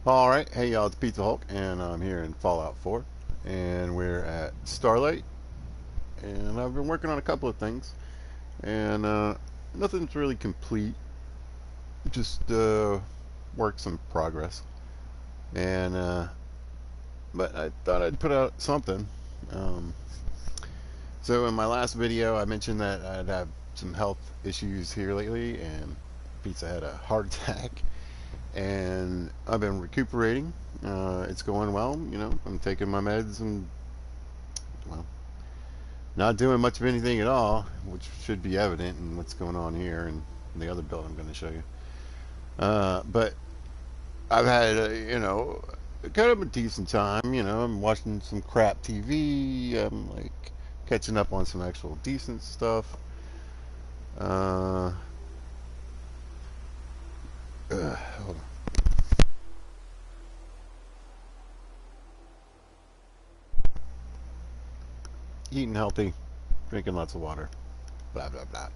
Alright, hey y'all, it's Pizza Hulk, and I'm here in Fallout 4, and we're at Starlight, and I've been working on a couple of things, and nothing's really complete, just works in progress, and but I thought I'd put out something. Um, so in my last video, I mentioned that I'd have some health issues here lately, and Pizza had a heart attack, and I've been recuperating. It's going well, I'm taking my meds and, well, not doing much of anything at all, which should be evident in what's going on here and the other build I'm going to show you. But I've had, kind of a decent time. I'm watching some crap TV. I'm like catching up on some actual decent stuff. Uh, Hold on. Eating healthy, drinking lots of water, blah blah blah.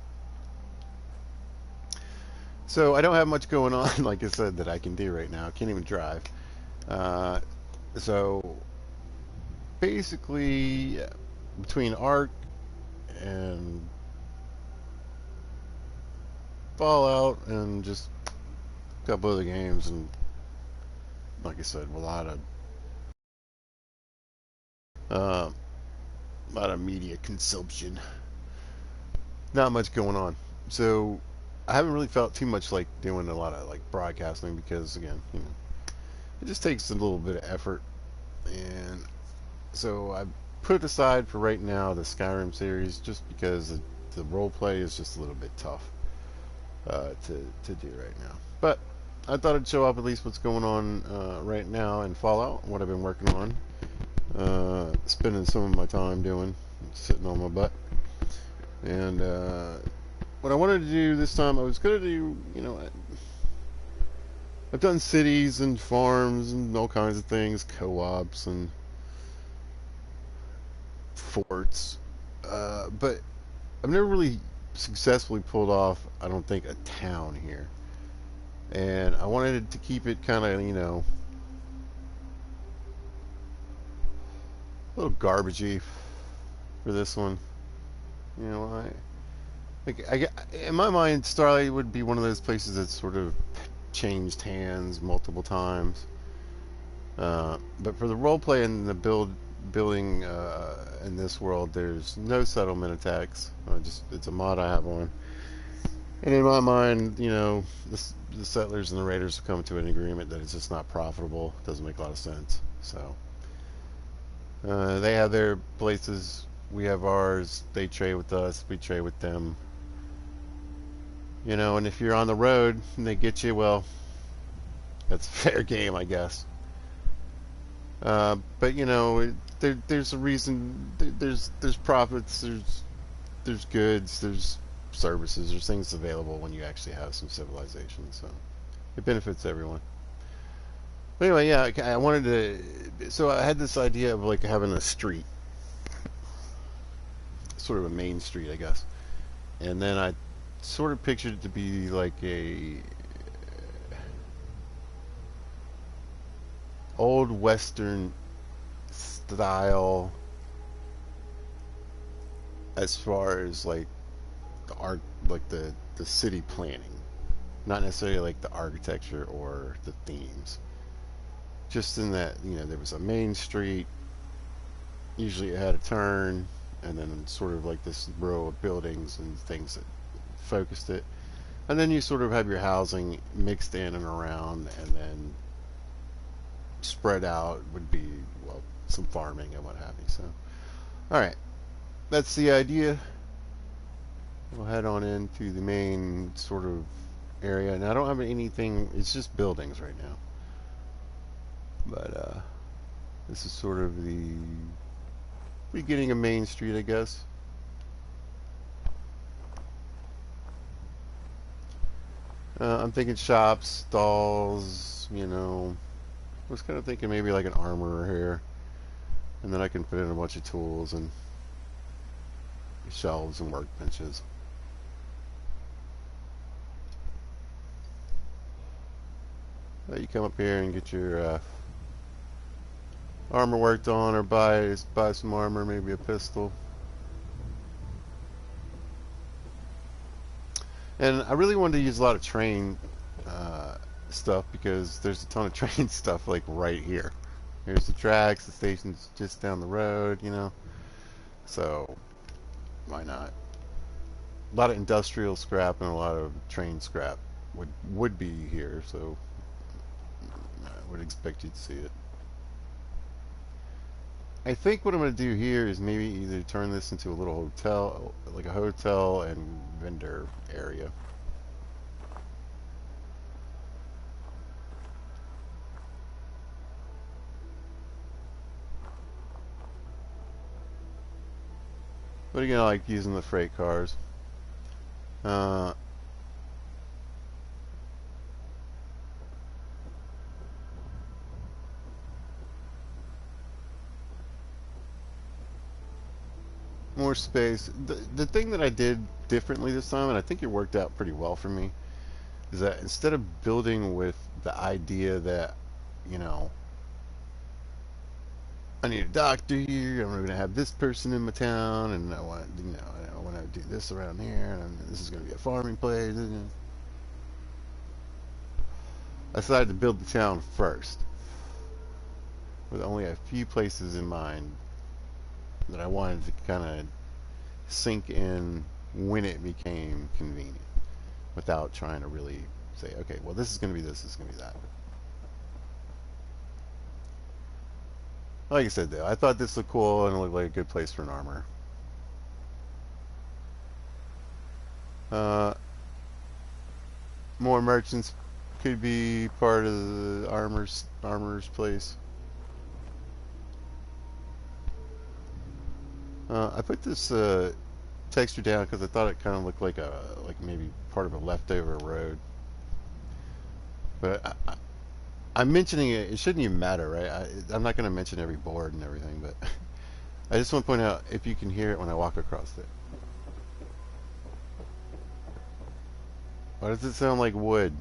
So I don't have much going on, like I said, that I can do right now. I can't even drive. Uh, so basically, between Ark and Fallout and just a couple other games, and like I said, uh, a lot of media consumption. Not much going on. So I haven't really felt too much like doing a lot of like broadcasting because again, it just takes a little bit of effort, and so I put aside for right now the Skyrim series just because the role play is just a little bit tough to do right now. But I thought I'd show up at least what's going on right now in Fallout, what I've been working on, spending some of my time doing, sitting on my butt. And what I wanted to do this time, I was going to do, I've done cities and farms and all kinds of things, co-ops and forts, but I've never really successfully pulled off, I don't think, a town here. And I wanted to keep it kind of, a little garbagey for this one. You know, in my mind, Starlight would be one of those places that sort of changed hands multiple times. But for the role play and the building in this world, there's no settlement attacks. It's a mod I have on. And in my mind, the settlers and the raiders have come to an agreement that it's just not profitable. It doesn't make a lot of sense. So they have their places, we have ours. They trade with us, we trade with them. And if you're on the road and they get you, well, that's fair game, I guess. But there's a reason. There's profits. There's goods. There's services. There's things available when you actually have some civilization. So it benefits everyone. But anyway, yeah, I wanted to. So I had this idea of like having a street, sort of a main street, I guess. And then I sort of pictured it to be like a old Western style as far as like the art, like the city planning, not necessarily like the architecture or the themes. Just in that, there was a main street. Usually, it had a turn, and then sort of like this row of buildings and things that focused it. And then you sort of have your housing mixed in and around, and then spread out would be, well, some farming and what have you. So, all right, that's the idea. We'll head on into the main sort of area. And I don't have anything, it's just buildings right now. But this is sort of the beginning of Main Street, I guess. I'm thinking shops, stalls, I was kind of thinking maybe like an armorer here. And then I can put in a bunch of tools and shelves and workbenches. You come up here and get your armor worked on, or buy some armor, maybe a pistol. And I really wanted to use a lot of train stuff because there's a ton of train stuff like right here. Here's the tracks, the station's just down the road, you know. So why not? A lot of industrial scrap and a lot of train scrap would be here, so I would expect you to see it. I think what I'm going to do here is maybe either turn this into a little hotel, like a hotel and vendor area. But again, I like using the freight cars. Uh, More space. The thing that I did differently this time, and I think it worked out pretty well for me, is that instead of building with the idea that, you know, I need a doctor here, I'm going to have this person in my town, and I want, you know, I want to do this around here, and this is going to be a farming place. I decided to build the town first, with only a few places in mind that I wanted to kind of sink in when it became convenient, without trying to really say, okay, well, this is going to be this is going to be that. Like I said, though, I thought this looked cool and it looked like a good place for an armor. More merchants could be part of the armor's place. I put this texture down because I thought it kind of looked like maybe part of a leftover road. But I'm mentioning it. It shouldn't even matter, right? I'm not going to mention every board and everything, but I just want to point out if you can hear it when I walk across it. Why does it sound like wood?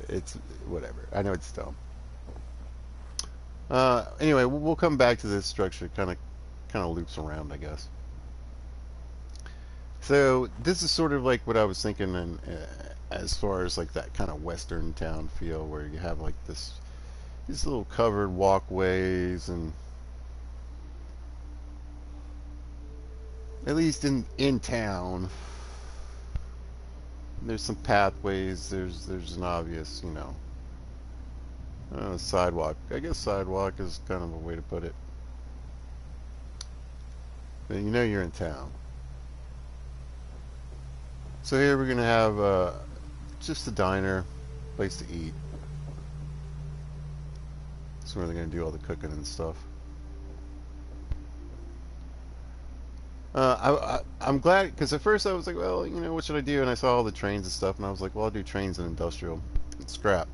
It's whatever. I know it's dumb. Anyway, we'll come back to this structure. Kind of loops around, I guess. So this is sort of like what I was thinking, and as far as like that kind of western town feel, where you have like these little covered walkways, and at least in town, there's some pathways. There's an obvious, you know, sidewalk. I guess sidewalk is kind of a way to put it. But you know you're in town. So here we're going to have just a diner, place to eat. That's where they're going to do all the cooking and stuff. I'm glad, because at first I was like, well, you know, what should I do? And I saw all the trains and stuff, and I was like, well, I'll do trains and industrial and scrap.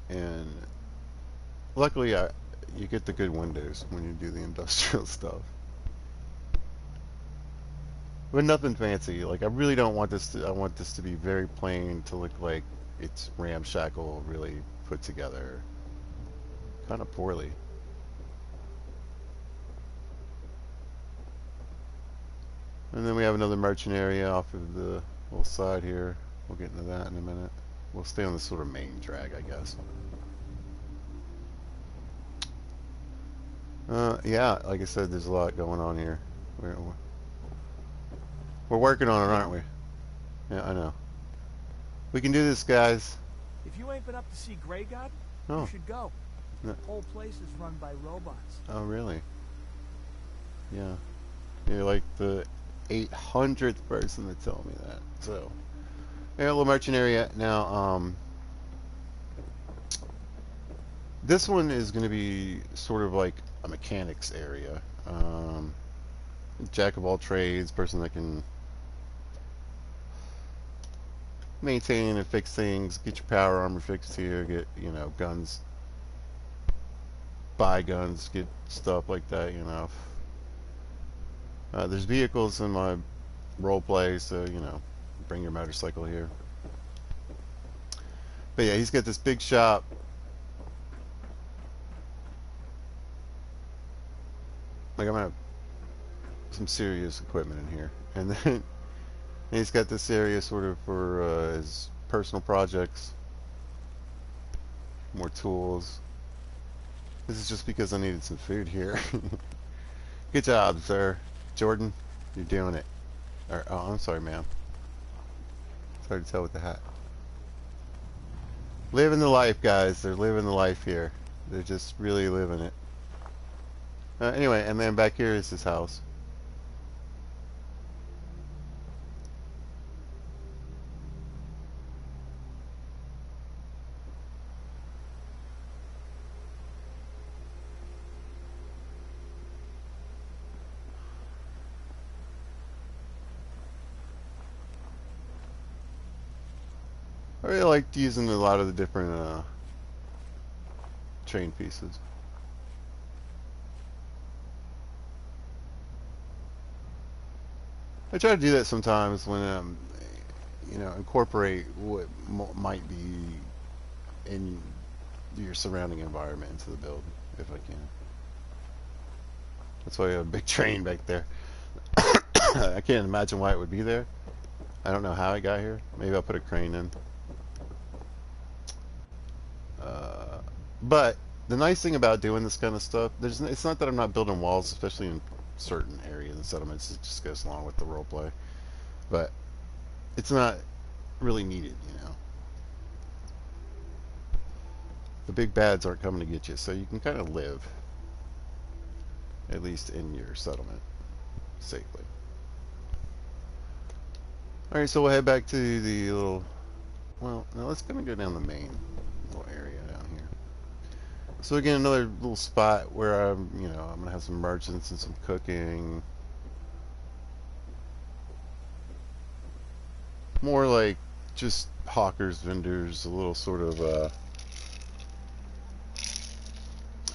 And luckily, you get the good windows when you do the industrial stuff. But nothing fancy. Like, I really don't want this to, I want this to be very plain, to look like it's ramshackle, really put together kind of poorly. And then we have another merchant area off of the little side here. We'll get into that in a minute. We'll stay on this sort of main drag, I guess. Yeah, like I said, there's a lot going on here. We're working on it, aren't we? Yeah, I know. We can do this, guys. If you ain't been up to see Grey God, you should go. The whole place is run by robots. Oh, really? Yeah. You're like the 800th person to tell me that. So, yeah, a little merchant area. Now, this one is going to be sort of like a mechanics area. Jack of all trades, person that can maintain and fix things, get your power armor fixed here, get, you know, guns, buy guns, get stuff like that, you know. There's vehicles in my role play, so you know, bring your motorcycle here. But yeah, he's got this big shop. Like I'm gonna have some serious equipment in here, and then he's got this area sort of for his personal projects, more tools. This is just because I needed some food here. Good job, sir. Jordan, you're doing it. Or, oh, I'm sorry, ma'am. It's hard to tell with the hat. Living the life, guys. They're living the life here. They're just really living it. Anyway, and then back here is his house. I really liked using a lot of the different train pieces. I try to do that sometimes when you know, incorporate what might be in your surrounding environment into the build, if I can. That's why I have a big train back there. I can't imagine why it would be there. I don't know how it got here. Maybe I'll put a crane in. But the nice thing about doing this kind of stuff, it's not that I'm not building walls, especially in certain areas and settlements. It just goes along with the roleplay. But it's not really needed, you know. The big bads aren't coming to get you, so you can kind of live, at least in your settlement, safely. Alright, so we'll head back to the little, well, now let's kind of go down the main little area down here. So again, another little spot where I'm gonna have some merchants and some cooking. More like just hawkers, vendors, a little sort of, oh,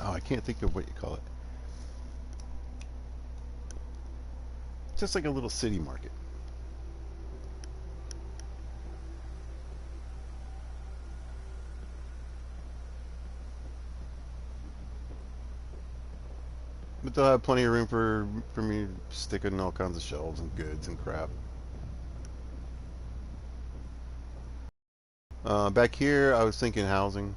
I can't think of what you call it. Just like a little city market. But they'll have plenty of room for me to stick in all kinds of shelves and goods and crap. Back here, I was thinking housing.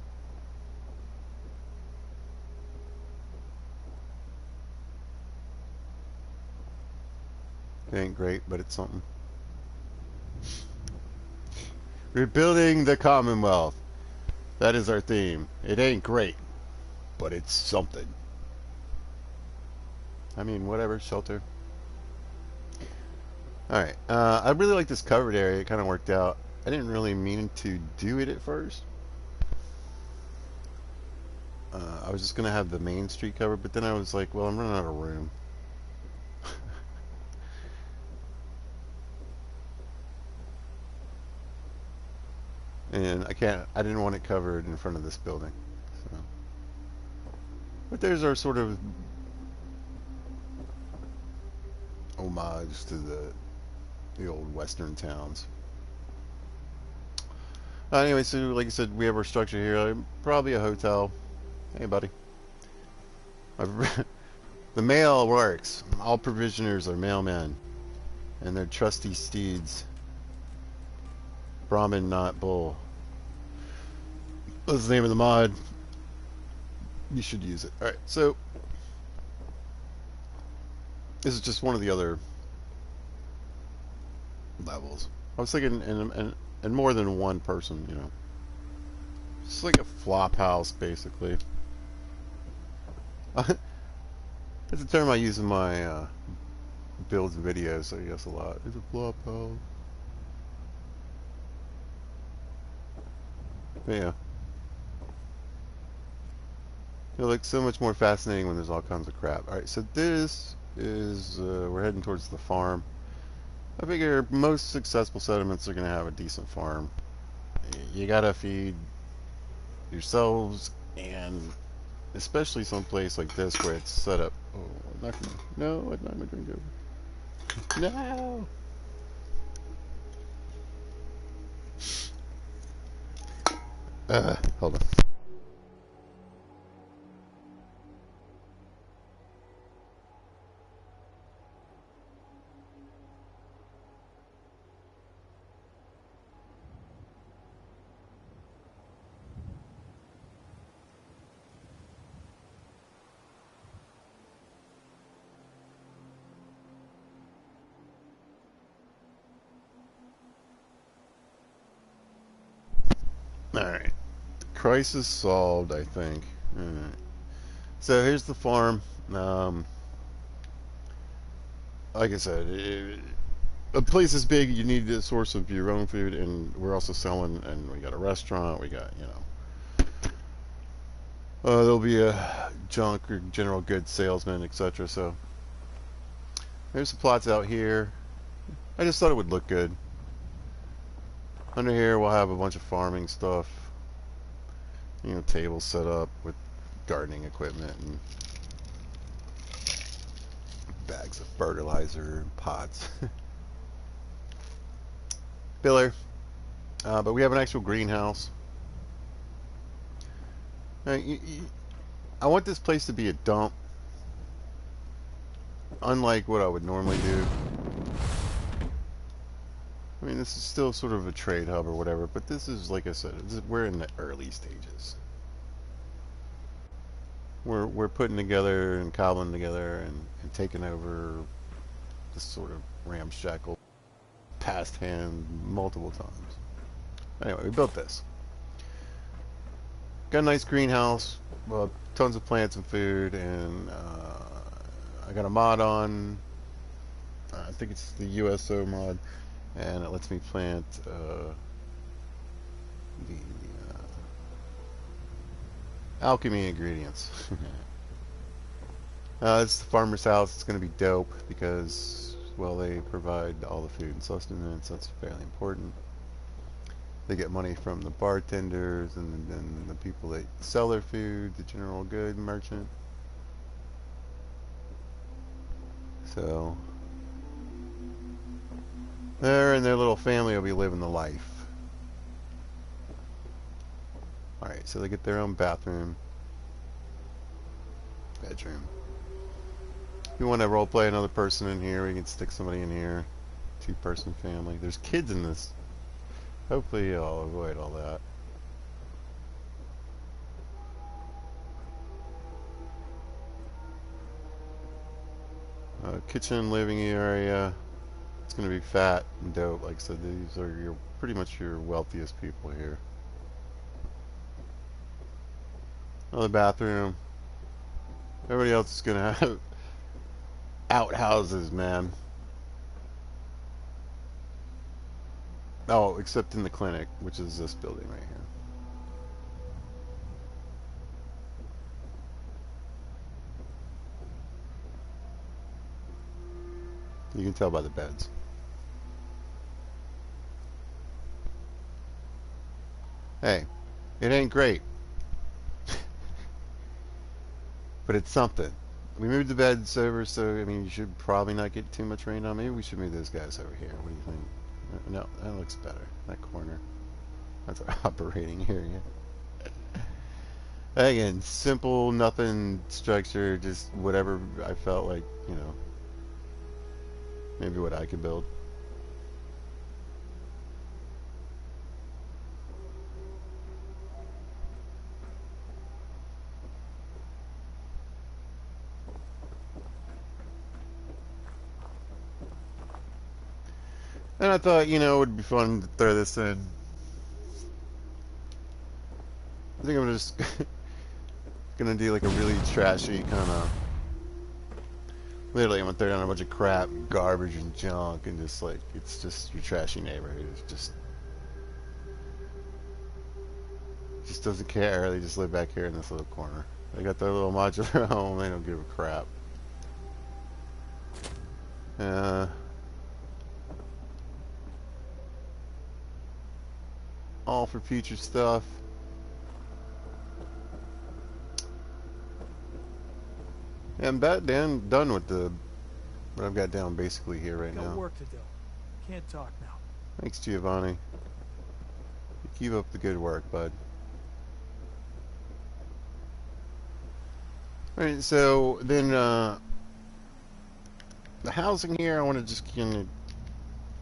It ain't great, but it's something. Rebuilding the Commonwealth. That is our theme. It ain't great, but it's something. I mean, whatever, shelter. Alright, I really like this covered area. It kind of worked out. I didn't really mean to do it at first. I was just going to have the main street covered, but then I was like, well, I'm running out of room. And I didn't want it covered in front of this building. So. But there's our sort of homage to the old western towns. Anyway, so like I said, we have our structure here. Probably a hotel. Hey, buddy. The mail works. All provisioners are mailmen, and their trusty steeds. Brahmin, not bull. That's the name of the mod. You should use it. Alright, so this is just one of the other levels. I was thinking in more than one person, you know. It's like a flop house, basically. That's a term I use in my builds and videos, I guess, a lot. It's a flop house. But yeah. It looks so much more fascinating when there's all kinds of crap. Alright, so this is, we're heading towards the farm. I figure most successful settlements are going to have a decent farm. You gotta feed yourselves, and especially someplace like this where it's set up. Oh, I'm not gonna, no, I'm not gonna drink over. No. Hold on. Alright. Crisis solved, I think. Alright. So here's the farm. Um, like I said, a place is big. You need a source of your own food, and we're also selling. And we got a restaurant. We got there'll be a junk or general goods salesman, etc. So there's some plots out here. I just thought it would look good. Under here, we'll have a bunch of farming stuff. Tables set up with gardening equipment and bags of fertilizer and pots. Filler. But we have an actual greenhouse. I want this place to be a dump, unlike what I would normally do. I mean, this is still sort of a trade hub or whatever, but this is, like I said, we're in the early stages. We're putting together and cobbling together and taking over this sort of ramshackle past hand multiple times. Anyway, we built this. Got a nice greenhouse, tons of plants and food, and I got a mod on. I think it's the USO mod, and it lets me plant the alchemy ingredients. It's the farmer's house. It's going to be dope because, well, they provide all the food and sustenance. That's fairly important. They get money from the bartenders and then the people that sell their food, the general good merchant. So her and their little family will be living the life. Alright, so they get their own bathroom, bedroom. If you want to roleplay another person in here, we can stick somebody in here. 2-person family. There's kids in this. Hopefully I'll avoid all that. Kitchen, living area. It's going to be fat and dope. Like I said, these are pretty much your wealthiest people here. Another bathroom. Everybody else is going to have outhouses, man. Oh, except in the clinic, which is this building right here. You can tell by the beds. Hey, it ain't great. But it's something. We moved the beds over, so, I mean, you should probably not get too much rain on. Maybe we should move those guys over here. What do you think? No, that looks better. That corner. That's our operating area. Again, simple, nothing structure, just whatever I felt like, maybe what I could build. And I thought, it would be fun to throw this in. I think I'm just gonna do like a really trashy kind of. Literally, I'm gonna throw down a bunch of crap, garbage, and junk, and just like it's just your trashy neighborhood. It's just doesn't care. They just live back here in this little corner. They got their little modular home. They don't give a crap. All for future stuff. Yeah, I'm done with the But I've got down basically here right now. Got work to do. Can't talk now. Thanks, Giovanni. You keep up the good work, bud. Alright, so then the housing here, I want to just kind of,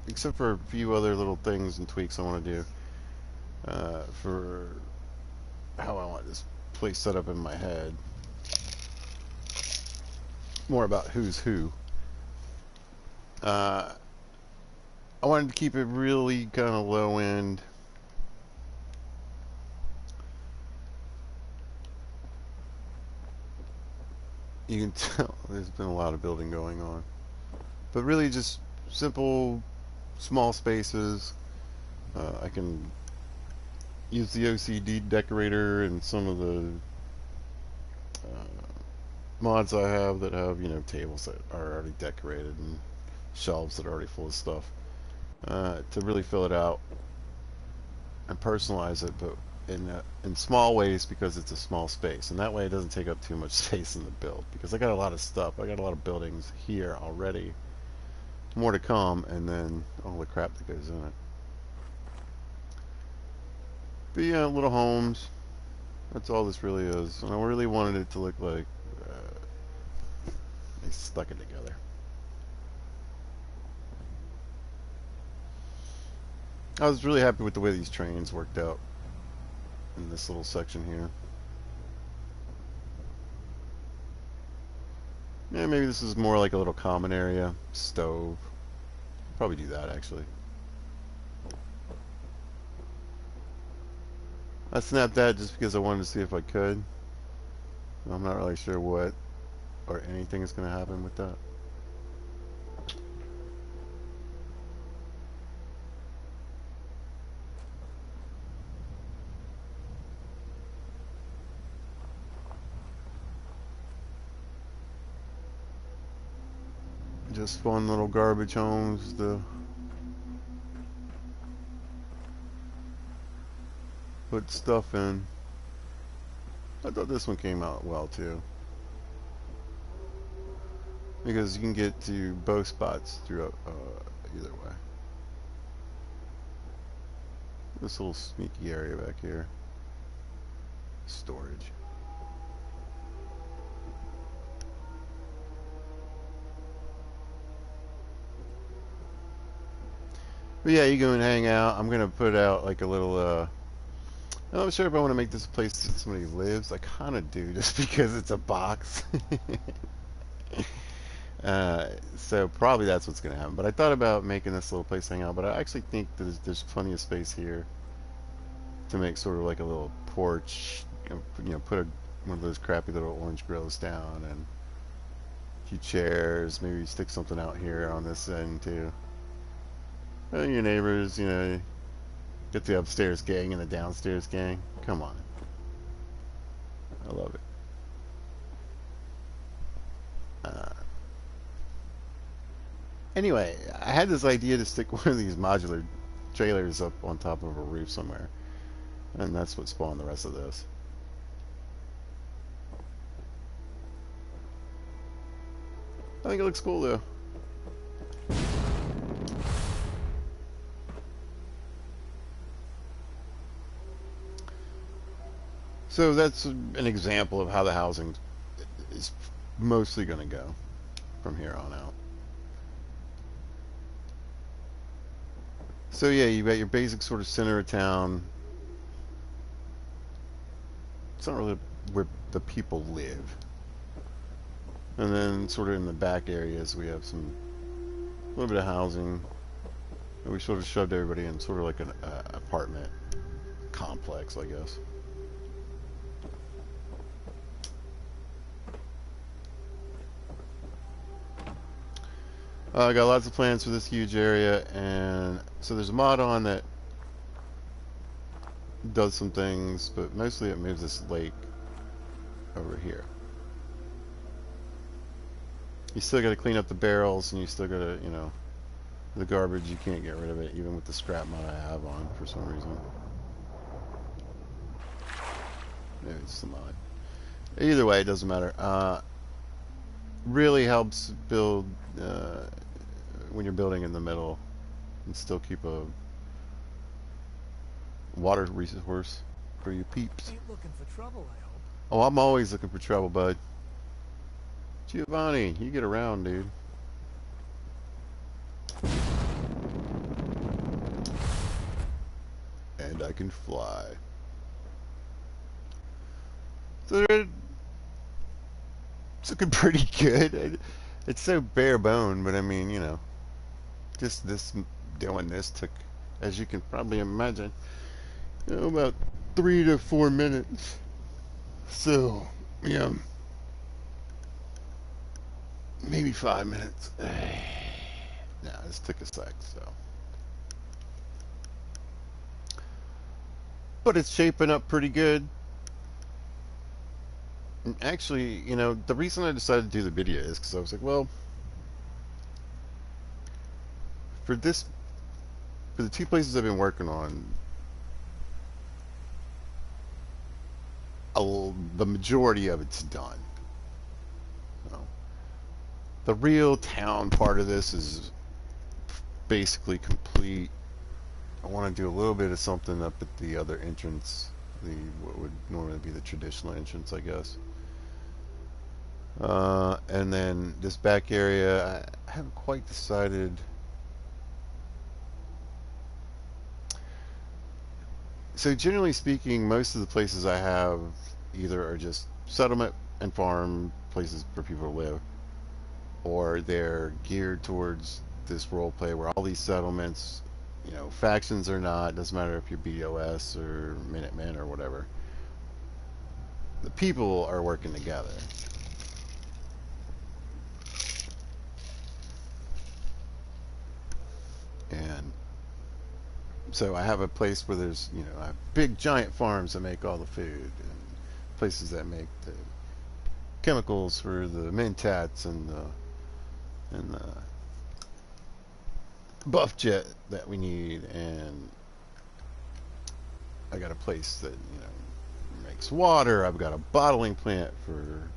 except for a few other little things and tweaks I want to do for how I want this place set up in my head. More about who's who. I wanted to keep it really kind of low end. You can tell there's been a lot of building going on. But really just simple, small spaces. I can use the OCD decorator and some of the mods I have that have, you know, tables that are already decorated and shelves that are already full of stuff to really fill it out and personalize it, but in small ways because it's a small space, and that way it doesn't take up too much space in the build, because I got a lot of stuff. I got a lot of buildings here already, more to come, and then all the crap that goes in it. But yeah, little homes, that's all this really is, and I really wanted it to look like they stuck it together. I was really happy with the way these trains worked out in this little section here. Yeah, maybe this is more like a little common area. Stove. Probably do that, actually. I snapped that just because I wanted to see if I could. I'm not really sure what or anything is going to happen with that. Just fun little garbage homes to put stuff in. I thought this one came out well too, because you can get to both spots through either way. This little sneaky area back here. Storage. But yeah, you go and hang out. I'm gonna put out like a little I'm not sure if I want to make this a place that somebody lives. I kind of do, just because it's a box. So probably that's what's going to happen. But I thought about making this little place hang out. But I actually think there's plenty of space here to make sort of like a little porch. You know, put one of those crappy little orange grills down and a few chairs. Maybe stick something out here on this end too. Your neighbors, you know. Get the upstairs gang and the downstairs gang. Come on. I love it. Anyway, I had this idea to stick one of these modular trailers up on top of a roof somewhere. And that's what spawned the rest of this. I think it looks cool though. So that's an example of how the housing is mostly going to go from here on out. So yeah, you've got your basic sort of center of town. It's not really where the people live. And then sort of in the back areas we have a little bit of housing. And we sort of shoved everybody in sort of like an apartment complex, I guess. I got lots of plans for this huge area, and so there's a mod on that does some things, but mostly it moves this lake over here. You still got to clean up the barrels, and you still got to, you know, the garbage, you can't get rid of it, even with the scrap mod I have on for some reason. Maybe it's the mod. Either way, it doesn't matter. really helps build when you're building in the middle and still keep a water resource for your peeps. Ain't looking for trouble, I hope. Oh, I'm always looking for trouble, bud. Giovanni, you get around, dude. And I can fly. So it's looking pretty good. It's so bare bone, but I mean, you know, just this doing this took, as you can probably imagine, you know, about 3 to 4 minutes. So, yeah, maybe 5 minutes. Nah, this took a sec, so. But it's shaping up pretty good. And actually, you know, the reason I decided to do the video is because I was like, well, for this, for the 2 places I've been working on, the majority of it's done. So, the real town part of this is basically complete. I want to do a little bit of something up at the other entrance, the what would normally be the traditional entrance, I guess. And then this back area, I haven't quite decided. So generally speaking, most of the places I have either are just settlement and farm places for people to live, or they're geared towards this role play where all these settlements, you know, factions or not, doesn't matter if you're BOS or Minutemen or whatever, the people are working together. And so I have a place where there's, you know, I have big giant farms that make all the food, and places that make the chemicals for the mentats and the buff jet that we need, and I got a place that, you know, makes water. I've got a bottling plant for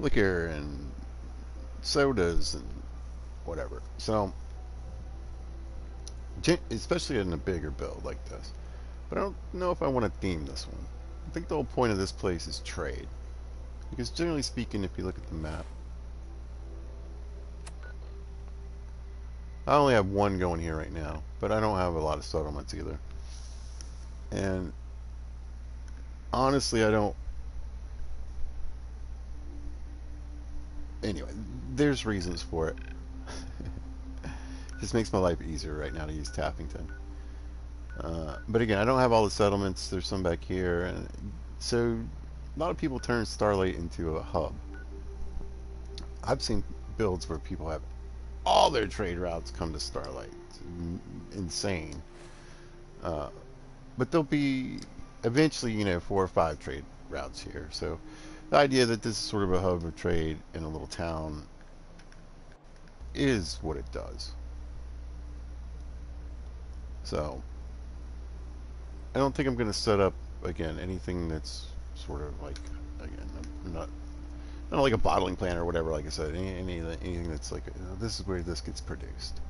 liquor and sodas and whatever. So especially in a bigger build like this. But I don't know if I want to theme this one. I think the whole point of this place is trade. Because generally speaking, if you look at the map, I only have one going here right now, but I don't have a lot of settlements either. And honestly, I don't. Anyway, there's reasons for it. Just makes my life easier right now to use Tappington. But again, I don't have all the settlements. There's some back here, and so a lot of people turn Starlight into a hub. I've seen builds where people have all their trade routes come to Starlight. It's insane. But there'll be eventually, you know, 4 or 5 trade routes here. So the idea that this is sort of a hub of trade in a little town is what it does. So I don't think I'm going to set up, again, anything that's sort of like, again, not like a bottling plant or whatever, like I said, anything that's like, you know, this is where this gets produced.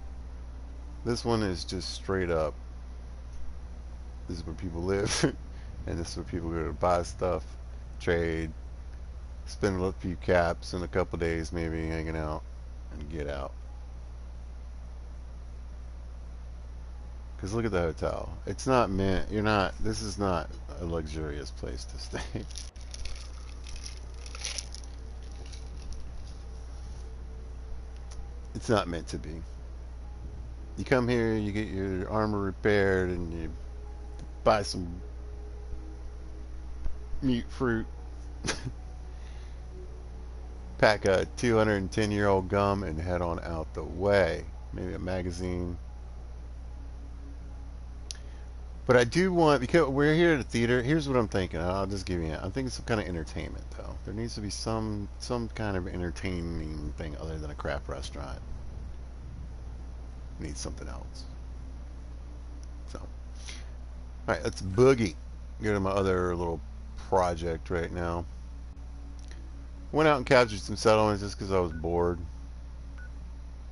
This one is just straight up, this is where people live, and this is where people go to buy stuff, trade, spend a few caps in a couple days maybe hanging out, and get out. Because look at the hotel. It's not meant, this is not a luxurious place to stay. It's not meant to be. You come here, you get your armor repaired, and you buy some mute fruit, pack a 210-year-old gum, and head on out the way. Maybe a magazine. But I do want, because we're here at the theater, here's what I'm thinking. I'll just give you, I'm thinking some kind of entertainment, though. There needs to be some kind of entertaining thing other than a craft restaurant. Need something else. So, alright, let's boogie. Go to my other little project right now. Went out and captured some settlements just because I was bored.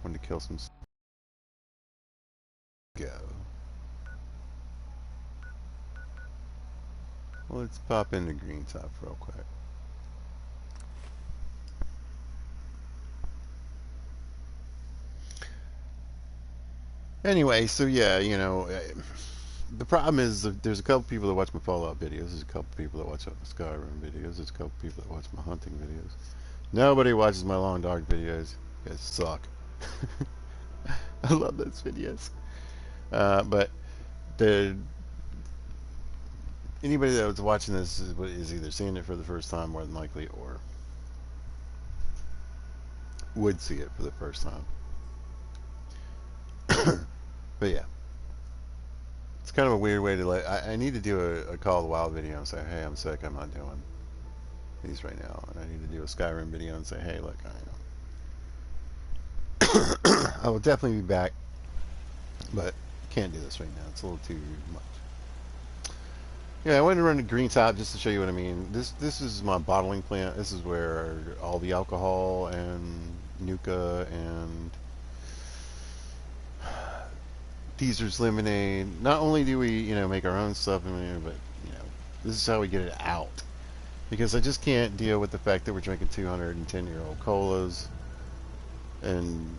Wanted to kill some. Go. Well, let's pop into Green Top real quick. Anyway, so yeah, you know, the problem is there's a couple people that watch my Fallout videos. There's a couple people that watch my Skyrim videos. There's a couple people that watch my hunting videos. Nobody watches my Long Dark videos. You guys suck. I love those videos. But the anybody that was watching this is either seeing it for the first time more than likely, or would see it for the first time. But yeah, it's kind of a weird way to let. I need to do a Call of the Wild video and say, hey, I'm sick. I'm not doing these right now, and I need to do a Skyrim video and say, hey, look, I will definitely be back, but can't do this right now. It's a little too much. Yeah, I wanted to run a Green Top just to show you what I mean. This is my bottling plant. This is where all the alcohol and Nuka and Teaser's lemonade. Not only do we, make our own stuff in there, but this is how we get it out. Because I just can't deal with the fact that we're drinking 210-year-old colas and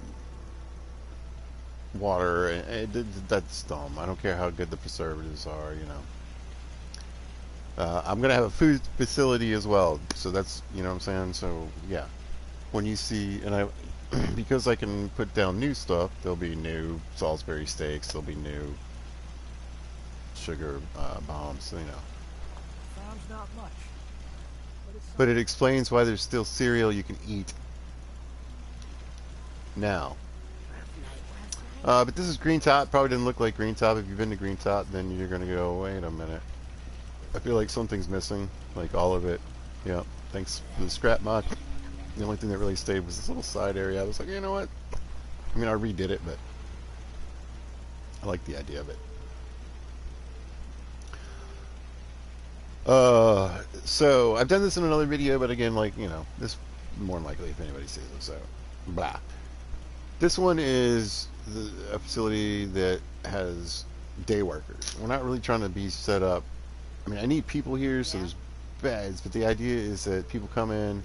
water. That's dumb. I don't care how good the preservatives are, I'm going to have a food facility as well. So that's, what I'm saying? So, yeah. When you see, and because I can put down new stuff, there'll be new Salisbury steaks, there'll be new sugar bombs, Sounds not much. But it explains why there's still cereal you can eat now. But this is Green Top. Probably didn't look like Green Top. If you've been to Green Top, then you're going to go, wait a minute. I feel like something's missing, like all of it. Yeah, thanks for the scrap mod. The only thing that really stayed was this little side area. I was like, you know what? I mean, I redid it, but I like the idea of it. So I've done this in another video, but again, this more than likely if anybody sees it. So, blah. This one is a facility that has day workers. We're not really trying to be set up. I mean, I need people here, so there's beds, but the idea is that people come in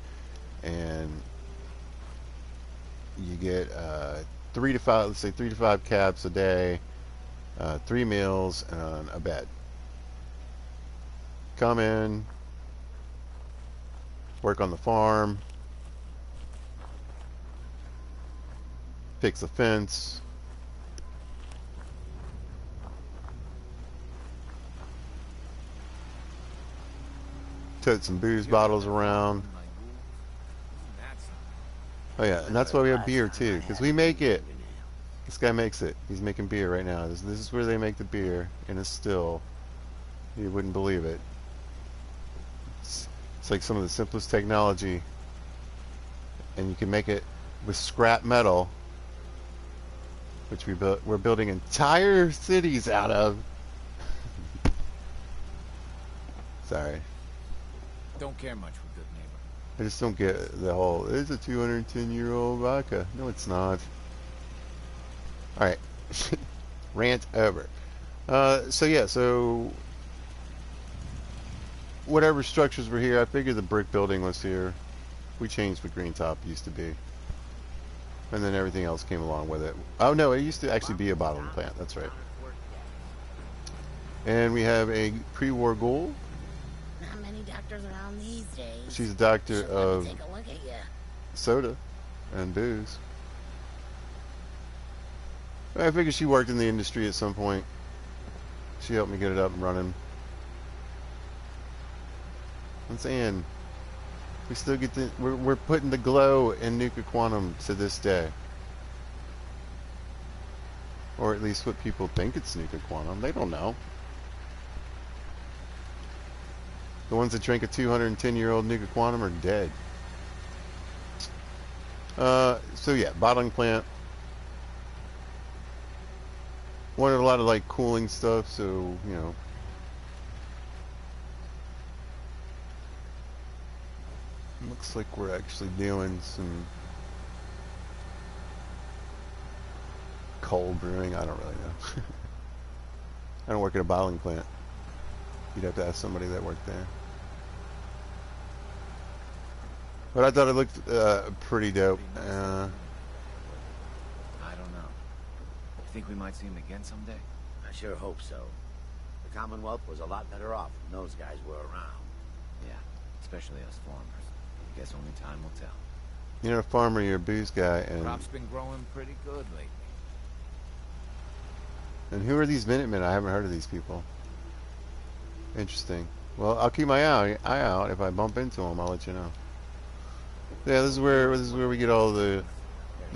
and you get 3 to 5, let's say 3 to 5 cabs a day, 3 meals, and a bed. Come in, work on the farm, fix a fence, tote some booze bottles around. Oh yeah, and that's why we have beer too, because we make it. This guy makes it. He's making beer right now. This is where they make the beer in a still. You wouldn't believe it. It's like some of the simplest technology, and you can make it with scrap metal, which we're building entire cities out of. Sorry. Don't care much for good neighbor. I just don't get the whole, it's a 210-year-old vodka. No, it's not. Alright. Rant over. So whatever structures were here, I figured the brick building was here. We changed what Green Top used to be. And then everything else came along with it. Oh no, it used to actually be a bottling plant. That's right. And we have a pre-war ghoul. Not many doctors around these days. She's a doctor of take a look at you. soda and booze. I figured she worked in the industry at some point. She helped me get it up and running. I'm saying, we still get we're putting the glow in Nuka Quantum to this day. Or at least what people think it's Nuka Quantum. They don't know. The ones that drink a 210-year-old Nuka Quantum are dead. So yeah, bottling plant. Wanted a lot of cooling stuff, so Looks like we're actually doing some cold brewing. I don't really know. I don't work at a bottling plant. You'd have to ask somebody that worked there. But I thought it looked pretty dope. I don't know. You think we might see him again someday? I sure hope so. The Commonwealth was a lot better off when those guys were around. Yeah, especially us farmers. I guess only time will tell. You're a farmer, you're a booze guy, and Crop's been growing pretty good lately. who are these Minutemen? I haven't heard of these people. Interesting. Well, I'll keep my eye out. If I bump into them, I'll let you know. Yeah, this is where we get all the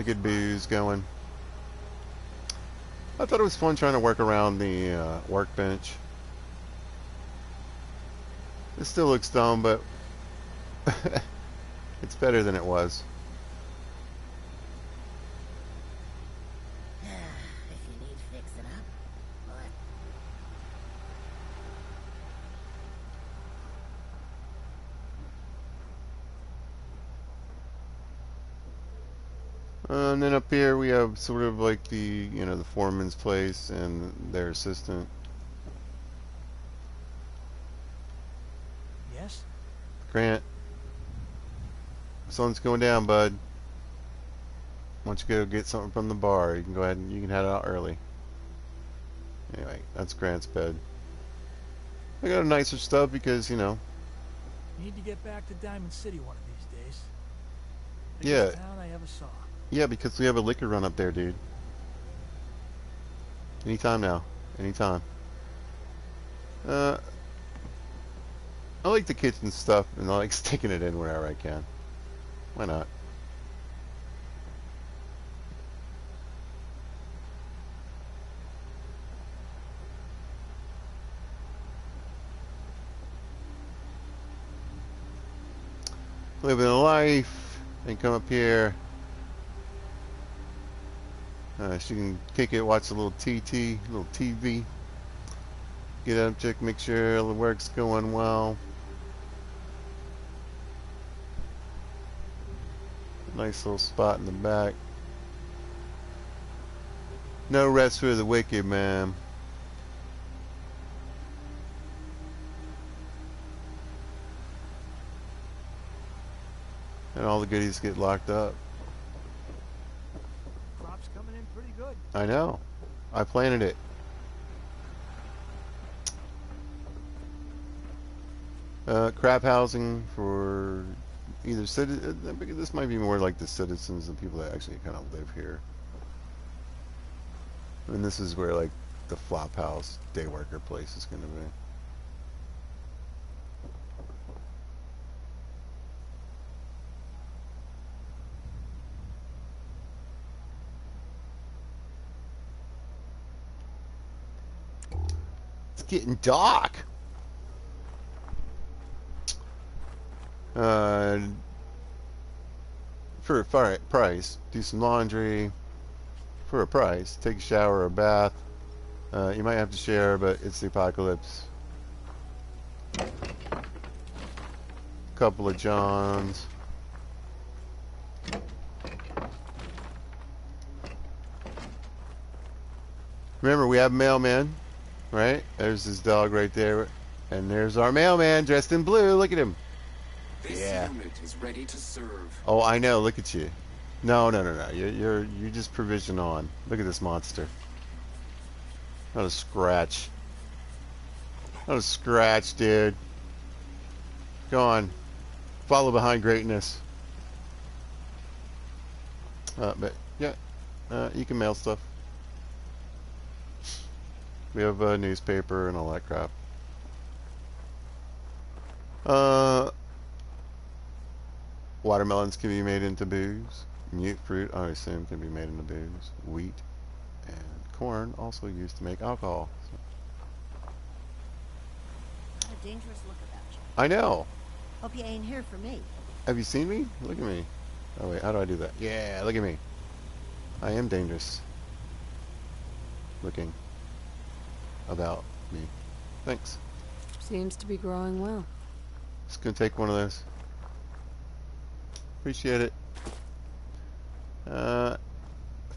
good booze going. I thought it was fun trying to work around the workbench. It still looks dumb, but it's better than it was. If you need fixing up, And then up here we have sort of like the the foreman's place and their assistant. Yes? Grant, sun's going down, bud. Why don't you go get something from the bar? You can go ahead and you can head out early. Anyway, that's Grant's bed. I got a nicer stuff because Need to get back to Diamond City one of these days. Yeah. Biggest town I ever saw. Yeah, because we have a liquor run up there, dude. Anytime now. Anytime. I like the kitchen stuff, and I like sticking it in wherever I can. Why not? Living a life, and come up here. She can kick it, watch a little little TV. Get up, check, make sure all the work's going well. Nice little spot in the back. No rest for the wicked, man. And all the goodies get locked up. Crop's coming in pretty good. I know. I planted it. Crap housing for either citizens. This might be more like the citizens, the people that actually kind of live here. And this is where like the flop house day worker place is going to be. It's getting dark. For a price, do some laundry. For a price, take a shower or a bath. You might have to share, but it's the apocalypse. Couple of Johns. Remember, we have mailman, right? There's this dog right there, and there's our mailman dressed in blue. Look at him. This unit is ready to serve. Oh, I know. Look at you. No. You're just provision on. Look at this monster. Not a scratch. Not a scratch, dude. Go on. Follow behind greatness. But yeah, you can mail stuff. We have a newspaper and all that crap. Watermelons can be made into booze. Mute fruit, I assume, can be made into booze. Wheat and corn also used to make alcohol. Got a dangerous look about you. I know. Hope you ain't here for me. Have you seen me? Look at me. Oh wait, how do I do that? Yeah, look at me. I am dangerous. Looking about me. Thanks. Seems to be growing well. Just gonna take one of those. Appreciate it.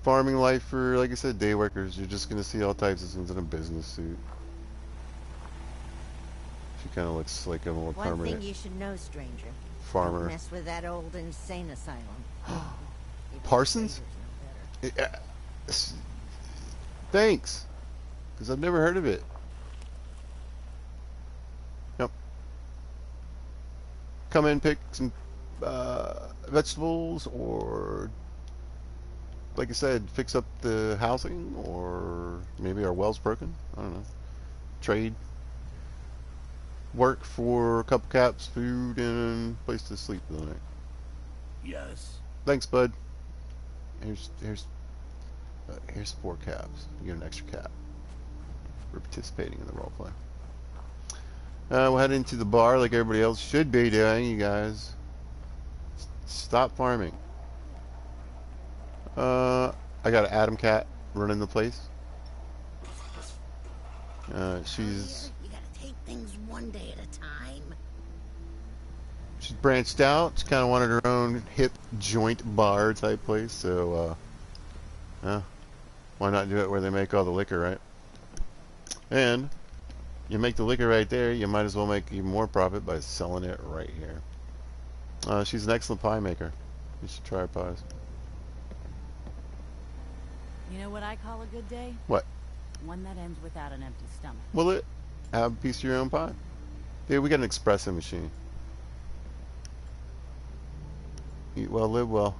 Farming life for, like I said, day workers. You're just gonna see all types of things in a business suit. She kind of looks like a more One permanent thing you should know, stranger. farmer. Don't mess with that old insane asylum. Even Parsons? strangers know better. Thanks, because I've never heard of it. Yep. Come in, pick some vegetables, or, like I said, fix up the housing, or maybe our well's broken. I don't know. Trade. Work for a couple caps, food, and place to sleep for the night. Yes. Thanks, bud. Here's 4 caps. You get an extra cap for participating in the roleplay. We'll head into the bar like everybody else should be doing, you guys. Stop farming. I got an Atom cat running the place. She's You gotta take things one day at a time. she's branched out. She kind of wanted her own hip joint bar type place, so why not do it where they make all the liquor, right? And you make the liquor right there, you might as well make even more profit by selling it right here. She's an excellent pie maker. You should try her pies. You know what I call a good day? What? One that ends without an empty stomach. Will it? Have a piece of your own pie. Dude, we got an espresso machine. Eat well, live well.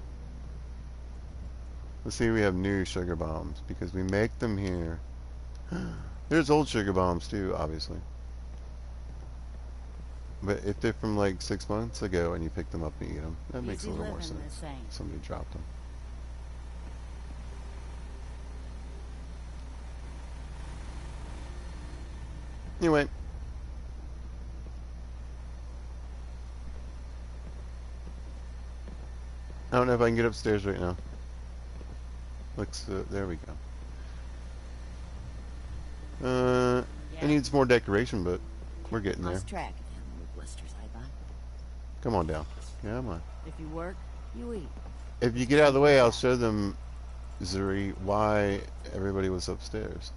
Let's see, we have new sugar bombs because we make them here. There's old sugar bombs too, obviously. But if they're from like 6 months ago and you pick them up and eat them, that makes a Easy little more living, sense. this ain't. Somebody dropped them. Anyway. I don't know if I can get upstairs right now. Looks, there we go. It needs more decoration, but we're getting there. Lost track of how many blisters I buy. Come on down. Yeah, come on. If you work, you eat. If you get out of the way, I'll show them, Zuri, why everybody was upstairs.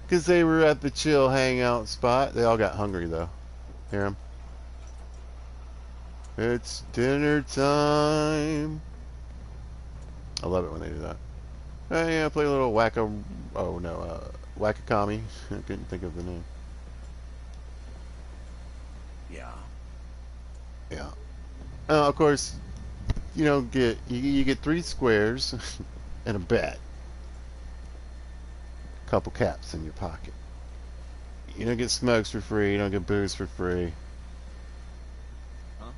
Because they were at the chill hangout spot. They all got hungry, though. Hear them? It's dinner time. I love it when they do that. Hey, yeah, play a little wacka... Oh, no, Wackakami. I couldn't think of the name. Yeah. Yeah. Of course, you don't get... You get 3 squares and a bet. Couple caps in your pocket. You don't get smokes for free. You don't get booze for free. Huh?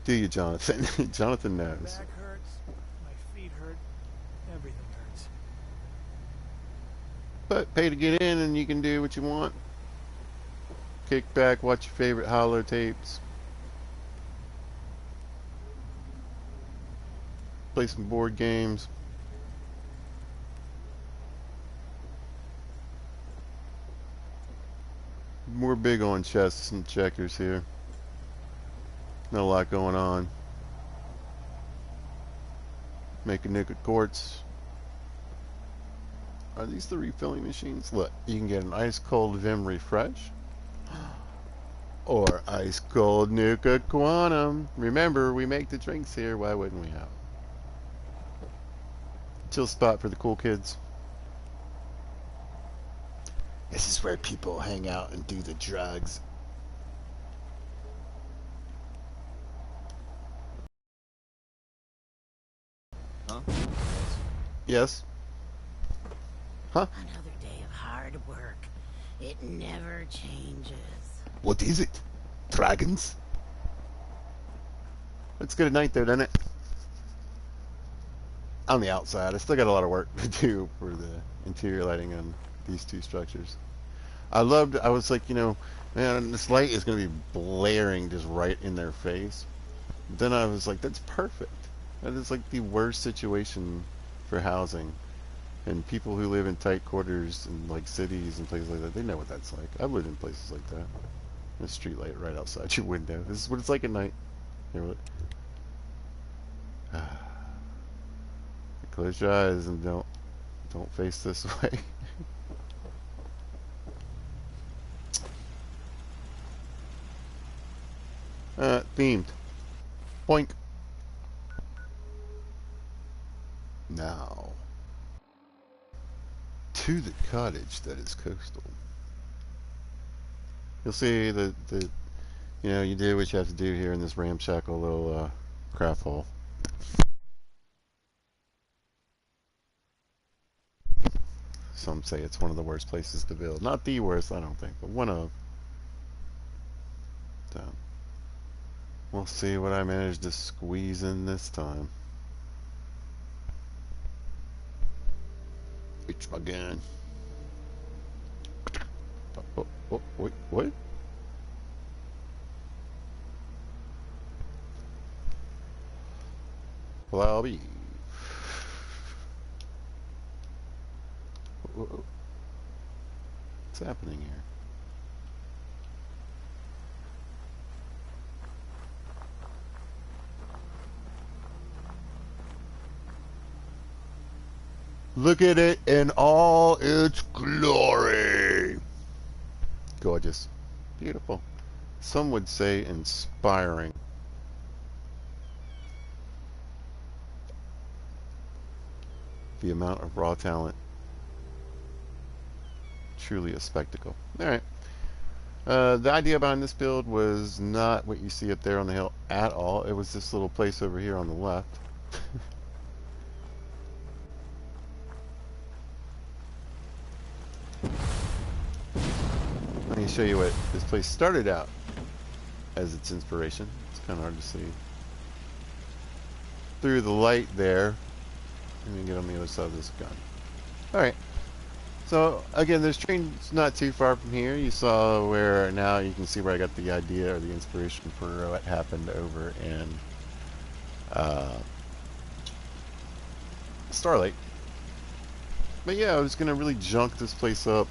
Do you, Jonathan? Jonathan knows. Back hurts, my feet hurt, everything hurts. But pay to get in and you can do what you want. Kick back, watch your favorite hollow tapes. Play some board games. We're big on chess and checkers here. Not a lot going on. Making nickel quartz. Are these the refilling machines? Look, you can get an ice cold Vim Refresh or ice cold Nuka Quantum. Remember, we make the drinks here. Why wouldn't we have? Chill spot for the cool kids. This is where people hang out and do the drugs. Huh? Yes? Huh? Another day of hard work. It never changes. What is it? Dragons? It's good at night though, doesn't it? On the outside. I still got a lot of work to do for the interior lighting on these 2 structures. I was like, you know, man, this light is going to be blaring just right in their face. Then I was like, that's perfect. That is like the worst situation for housing. And people who live in tight quarters in like cities and places like that, they know what that's like. I've lived in places like that. A street light right outside your window. This is what it's like at night. Here, close your eyes and don't face this way. Themed. Boink. Now to the cottage that is coastal. You'll see that you do what you have to do here in this ramshackle little craft hole. Some say it's one of the worst places to build. Not the worst, I don't think, but one of. So, we'll see what I manage to squeeze in this time. Reach my gun. Oh, wait, what? Well, I'll be. What's happening here? Look at it in all its glory. Gorgeous. Beautiful. Some would say inspiring. The amount of raw talent. Truly a spectacle. Alright. The idea behind this build was not what you see up there on the hill at all. It was this little place over here on the left. Let me show you what this place started out as its inspiration. It's kind of hard to see through the light there. Let me get on the other side of this gun. Alright. So, again, this train's not too far from here. You saw where now you can see where I got the idea or the inspiration for what happened over in Starlight. But yeah, I was going to really junk this place up.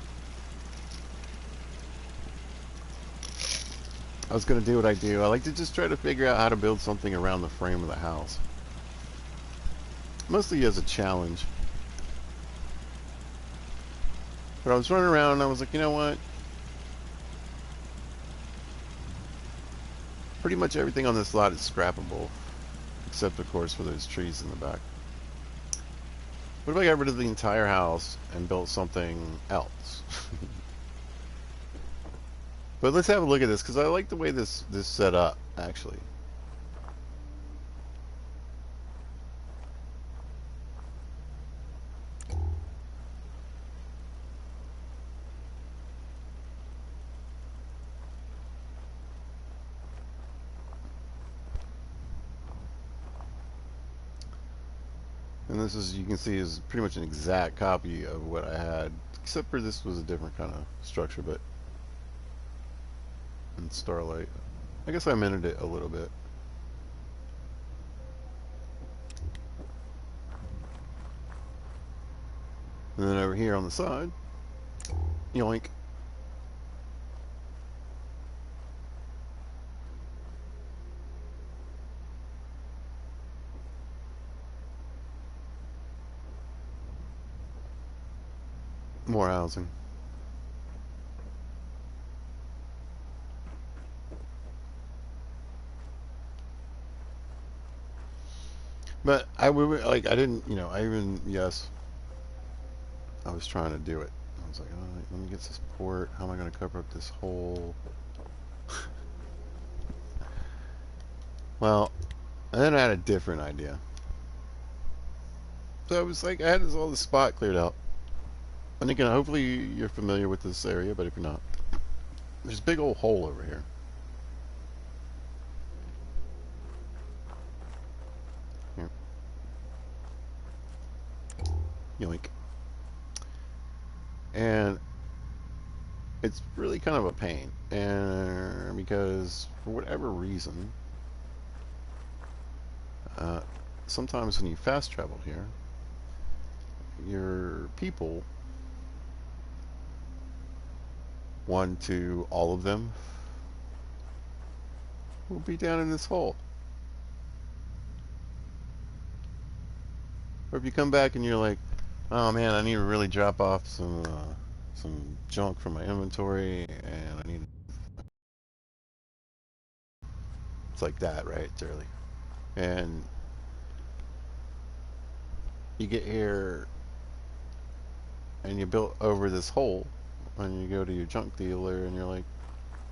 I was going to do what I do. I like to just try to figure out how to build something around the frame of the house. Mostly as a challenge. But I was running around and I was like, you know what? Pretty much everything on this lot is scrappable. Except, of course, for those trees in the back. What if I got rid of the entire house and built something else? But let's have a look at this, because I like the way this set up, actually. And this is, you can see, is pretty much an exact copy of what I had, except for this was a different kind of structure, but in Starlight, I guess I amended it a little bit. And then over here on the side, yoink. More housing. But I would, like, I didn't, yes, I was trying to do it. I was like, oh, let me get this port. How am I going to cover up this hole? Well, and then I had a different idea. So I was like, I had all the spot cleared out. And again, hopefully you're familiar with this area, but if you're not, there's a big old hole over here. Here. Yoink. And it's really kind of a pain, and because for whatever reason, sometimes when you fast travel here, your people, 1 to all of them, will be down in this hole. Or if you come back and you're like, oh man, I need to really drop off some junk from my inventory, and I need. It's like that, right? It's early, and you get here and you built over this hole, and you go to your junk dealer and you're like,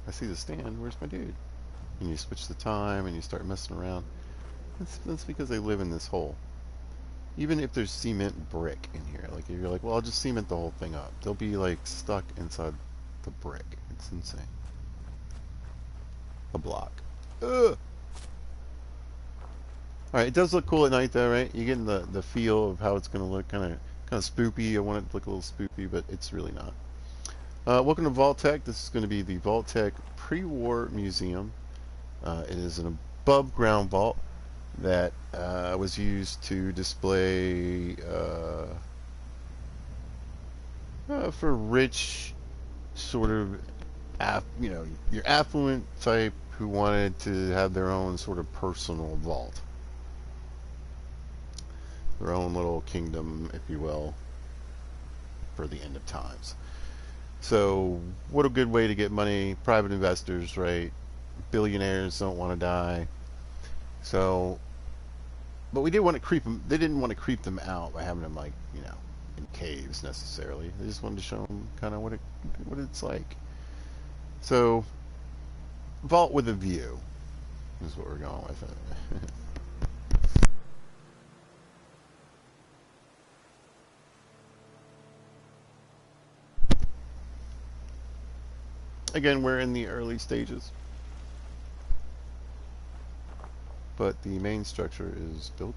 I see the stand, where's my dude? And you switch the time and you start messing around. That's because they live in this hole. Even if there's cement brick in here, like if you're like, well, I'll just cement the whole thing up, they'll be like stuck inside the brick. It's insane. The block. Ugh. Alright, it does look cool at night though, right? You're getting the feel of how it's going to look, kind of spoopy. I want it to look a little spoopy, but it's really not. Welcome to Vault-Tec. This is going to be the Vault-Tec Pre-War Museum. It is an above-ground vault that was used to display for rich, sort of, your affluent type who wanted to have their own sort of personal vault. Their own little kingdom, if you will, for the end of times. So, what a good way to get money. Private investors, right? Billionaires don't want to die. So, but we did want to creep them. They didn't want to creep them out by having them, like, in caves necessarily. They just wanted to show them kind of what it's like. So, vault with a view is what we're going with. Again, we're in the early stages, but the main structure is built.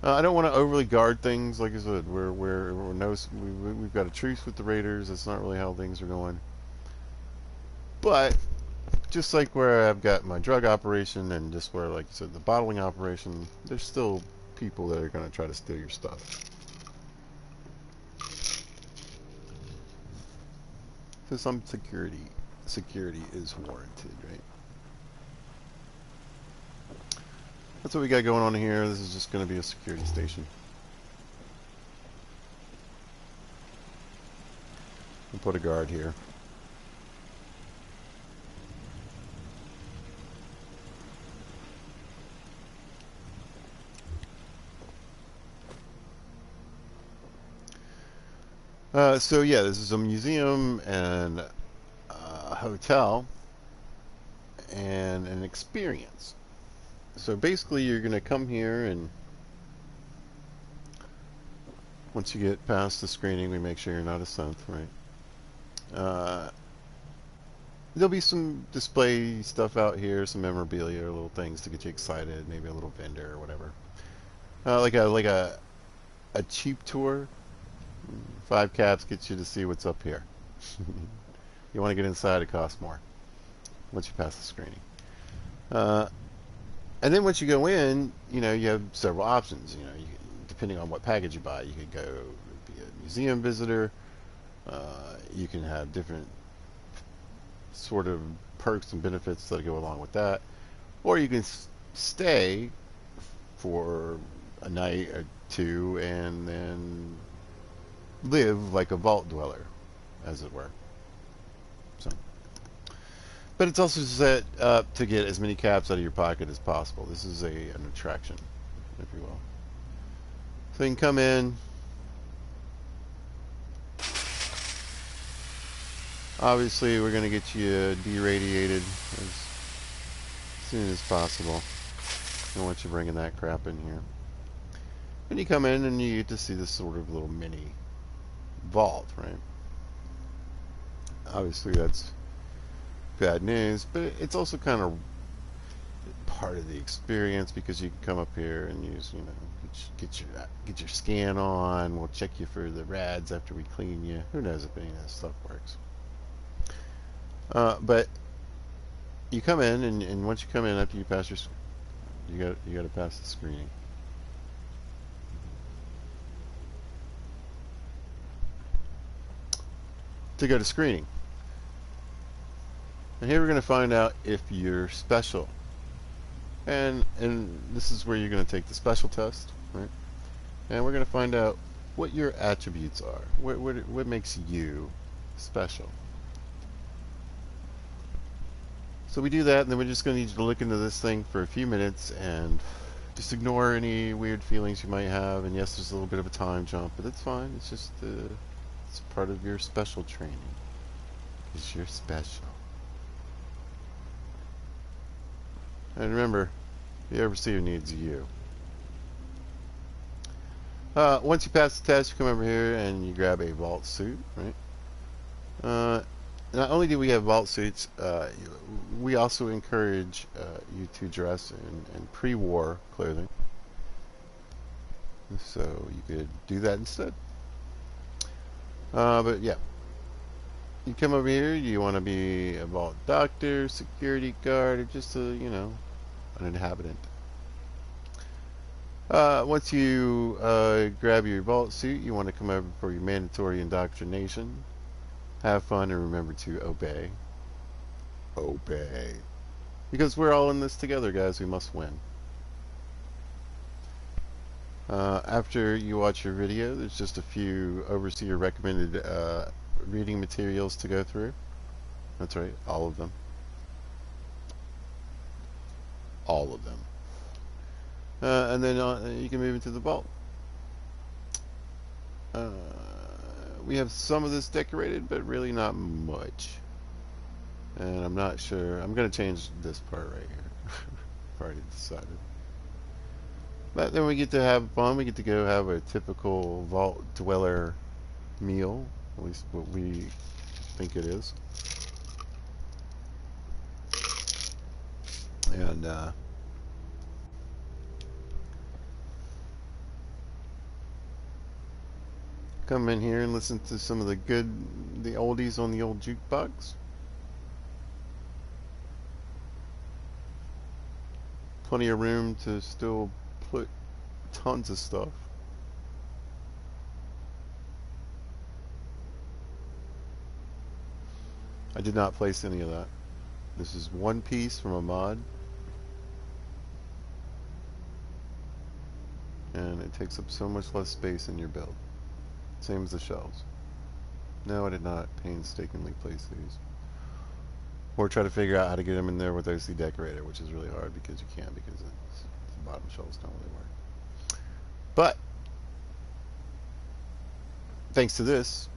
I don't want to overly guard things. Like I said, we've got a truce with the raiders. That's not really how things are going. But just like where I've got my drug operation, and just where, like you said, the bottling operation, there's still people that are going to try to steal your stuff. So some security is warranted, right? That's what we got going on here. This is just going to be a security station. We'll put a guard here. So yeah, this is a museum and a hotel and an experience. So basically you're going to come here, and once you get past the screening, we make sure you're not a synth, right? There'll be some display stuff out here, some memorabilia, little things to get you excited, maybe a little vendor or whatever. Like a cheap tour. 5 caps gets you to see what's up here. You want to get inside, it costs more once you pass the screening. And then once you go in, you have several options. Depending on what package you buy, you could go be a museum visitor. You can have different sort of perks and benefits that go along with that, or you can stay for a night or two and then live like a vault dweller, as it were. So, but it's also set up to get as many caps out of your pocket as possible. This is an attraction, if you will. So you can come in. Obviously, we're going to get you deradiated as soon as possible. I don't want you bringing that crap in here. And you come in and you get to see this sort of little mini vault, right? Obviously, that's bad news, but it's also kind of part of the experience, because you can come up here and use, get your scan on. We'll check you for the rads after we clean you. Who knows if any of that stuff works? But you come in, and once you come in, after you pass you got to pass the screening. to go to screening. And here we're going to find out if you're special. And this is where you're going to take the special test, right? And we're going to find out what your attributes are. What makes you special. So we do that, and then we're just going to need you to look into this thing for a few minutes and just ignore any weird feelings you might have. And yes, there's a little bit of a time jump, but it's fine. It's just it's part of your special training. Because you're special. And remember, the overseer needs you. Once you pass the test, you come over here and you grab a vault suit, right? Not only do we have vault suits, we also encourage you to dress in pre-war clothing. So you could do that instead. But yeah, you come over here, you want to be a vault doctor, security guard, or just a, an inhabitant. Once you grab your vault suit, you want to come over for your mandatory indoctrination. Have fun and remember to obey. Obey. Because we're all in this together, guys. We must win. After you watch your video, there's just a few overseer recommended reading materials to go through. That's right, all of them. All of them. And then you can move into the vault. We have some of this decorated, but really not much. And I'm not sure. I'm going to change this part right here. I've already decided. But then we get to have fun. We get to go have a typical vault dweller meal. At least what we think it is. And come in here and listen to some of the oldies on the old jukebox. Plenty of room to still put tons of stuff. I did not place any of that. This is one piece from a mod. And it takes up so much less space in your build. Same as the shelves. No, I did not painstakingly place these. Or try to figure out how to get them in there with OC Decorator, which is really hard because you can't, because the bottom shelves don't really work. But thanks to this,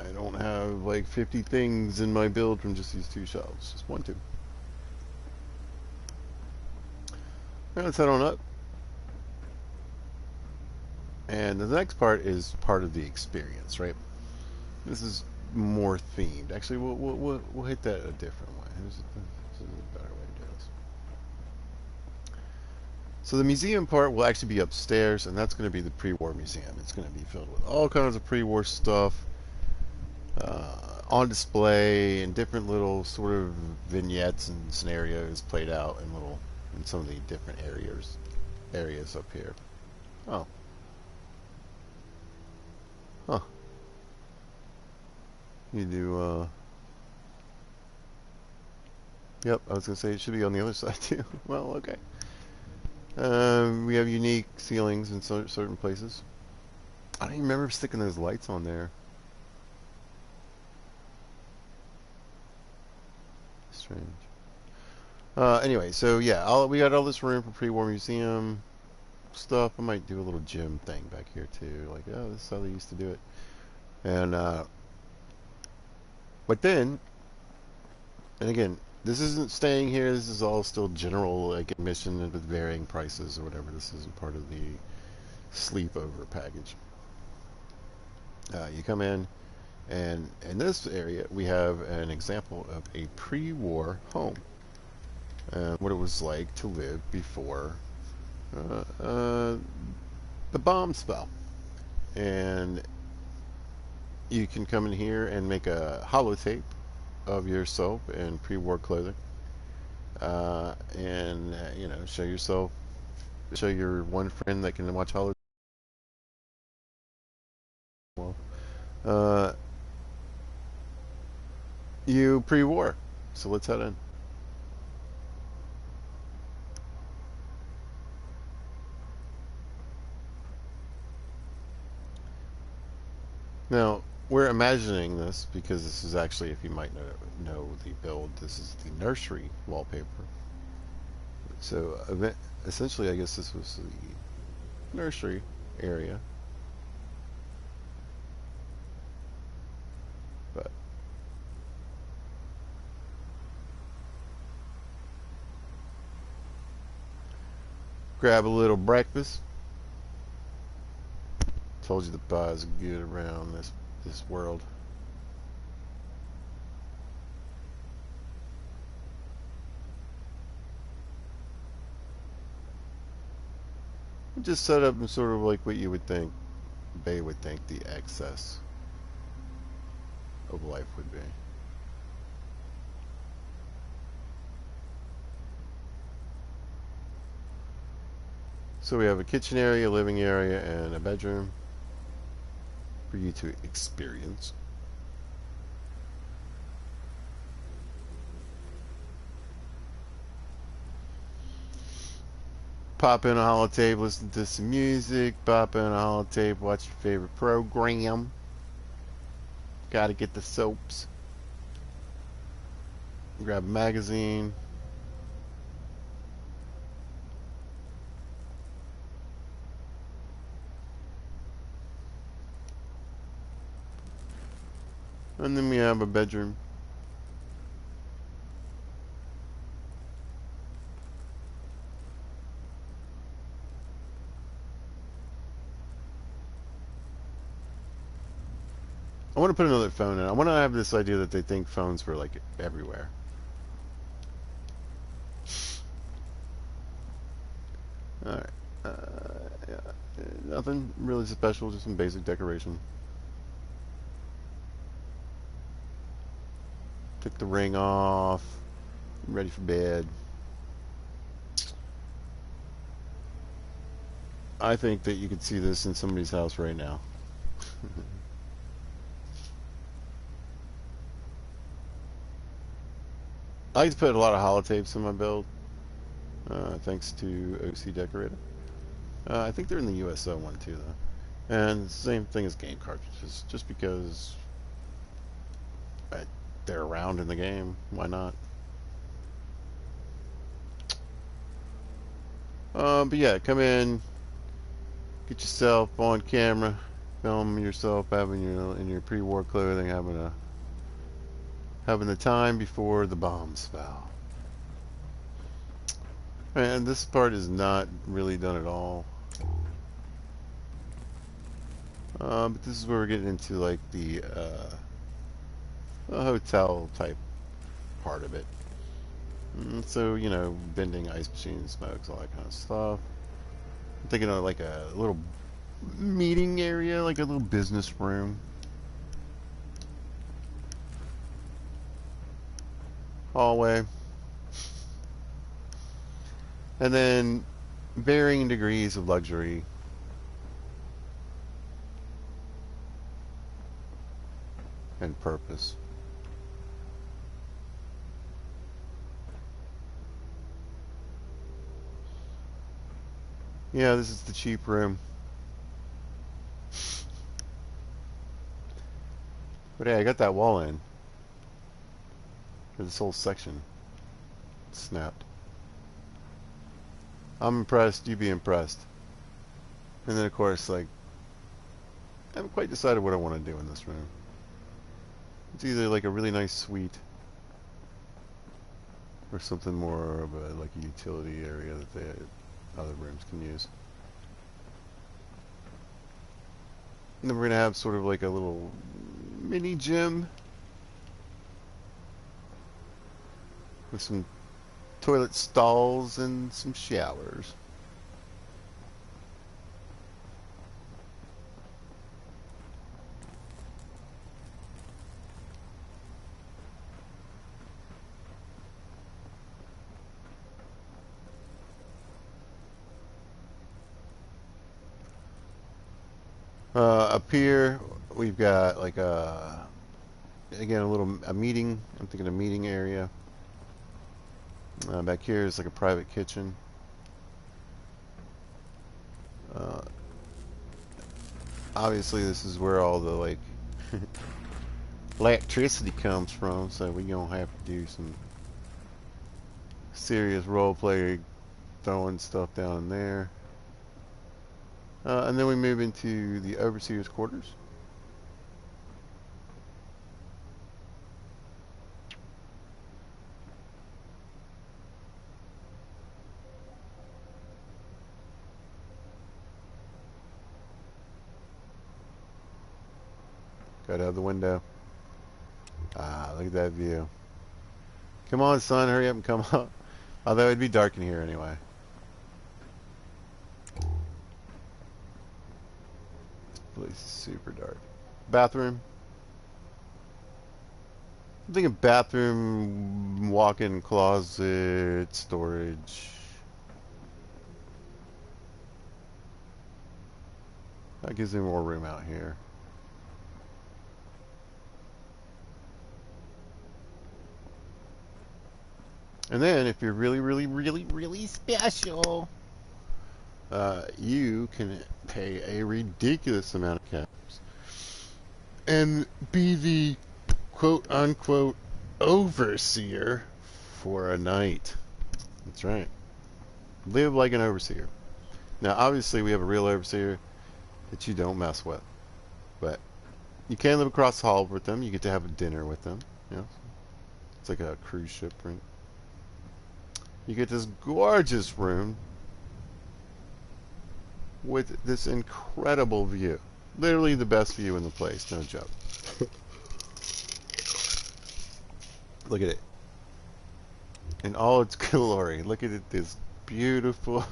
I don't have like 50 things in my build from just these two shelves. Just one, two. Alright, let's head on up. And the next part is part of the experience, right? This is more themed. Actually, we'll hit that a different way. This is a better way to do this. So the museum part will actually be upstairs, and that's going to be the pre-war museum. It's going to be filled with all kinds of pre-war stuff on display, and different little sort of vignettes and scenarios played out in some of the different areas up here. Oh. Huh. You do, Yep, I was going to say it should be on the other side too. Well, okay. We have unique ceilings in certain places. I don't even remember sticking those lights on there. Strange. Anyway, so yeah, we got all this room for pre-war museum stuff. I might do a little gym thing back here too. Like, oh, this is how they used to do it. And, but then, and again, this isn't staying here. This is all still general, like, admission with varying prices or whatever. This isn't part of the sleepover package. You come in, and in this area, we have an example of a pre-war home. What it was like to live before the bomb spell. And you can come in here and make a holotape of yourself in pre-war clothing, and show your one friend that can watch holotape. you pre-war. So let's head in. Now, we're imagining this because this is actually, if you might know the build, this is the nursery wallpaper. So essentially, I guess this was the nursery area. But grab a little breakfast. Told you the buzz good around this world. Just set up sort of like what you would think Bay would think the excess of life would be. So we have a kitchen area, living area, and a bedroom for you to experience. Pop in a holotape, listen to some music, pop in a holotape, watch your favorite program. Gotta get the soaps. Grab a magazine. And then we have a bedroom. I want to put another phone in. I want to have this idea that they think phones were like everywhere. Alright. Yeah. Nothing really special, just some basic decoration. Took the ring off. I'm ready for bed. I think that you could see this in somebody's house right now. I like to put a lot of holotapes in my build, thanks to OC Decorator. I think they're in the USO one too, though. And same thing as game cartridges, just because they're around in the game. Why not? But yeah, come in, get yourself on camera, film yourself having in your pre-war clothing, having the time before the bombs fell. And this part is not really done at all. But this is where we're getting into like the hotel type part of it. So, you know, vending, ice machines, smokes, all that kind of stuff. I'm thinking of like a little meeting area, like a little business room. Hallway. And then varying degrees of luxury. And purpose. Yeah, this is the cheap room. But hey, I got that wall in. For this whole section. Snapped. I'm impressed, you be impressed. And then of course, like, I haven't quite decided what I want to do in this room. It's either like a really nice suite or something more of a like a utility area that other rooms can use. And then we're gonna have sort of like a little mini gym with some toilet stalls and some showers. Up here we've got like a again, a meeting. I'm thinking a meeting area. Back here is like a private kitchen. Obviously, this is where all the like electricity comes from, so we gonna have to do some serious role play, throwing stuff down in there. And then we move into the overseer's quarters. Got out the window. Ah, look at that view. Come on, son, hurry up and come up. Although it'd be dark in here anyway. This place is super dark. Bathroom. I'm thinking bathroom, walk-in closet, storage. That gives me more room out here. And then, if you're really, really, really, really special, you can pay a ridiculous amount of caps and be the quote-unquote overseer for a night. That's right. Live like an overseer. Now, obviously, we have a real overseer that you don't mess with. But you can live across the hall with them. You get to have a dinner with them. You know? It's like a cruise ship, right? You get this gorgeous room with this incredible view. Literally the best view in the place, no joke. Look at it. In all its glory. Look at it, this beautiful,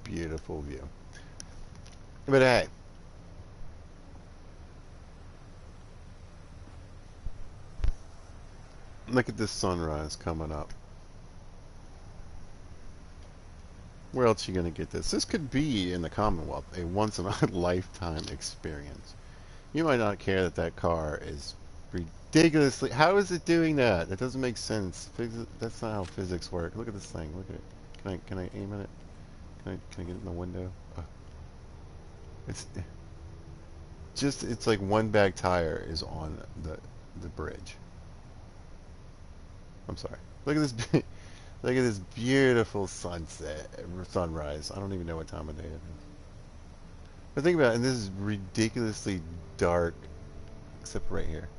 beautiful view. But hey. Look at this sunrise coming up. Where else are you going to get this? This could be, in the Commonwealth, a once-in-a-lifetime experience. You might not care that that car is ridiculously... How is it doing that? That doesn't make sense. That's not how physics work. Look at this thing. Look at it. Can I aim at it? Can I get it in the window? Oh. It's like one back tire is on the bridge. I'm sorry. Look at this... Look at this beautiful sunrise. I don't even know what time of day it is. But think about it, and this is ridiculously dark, except right here.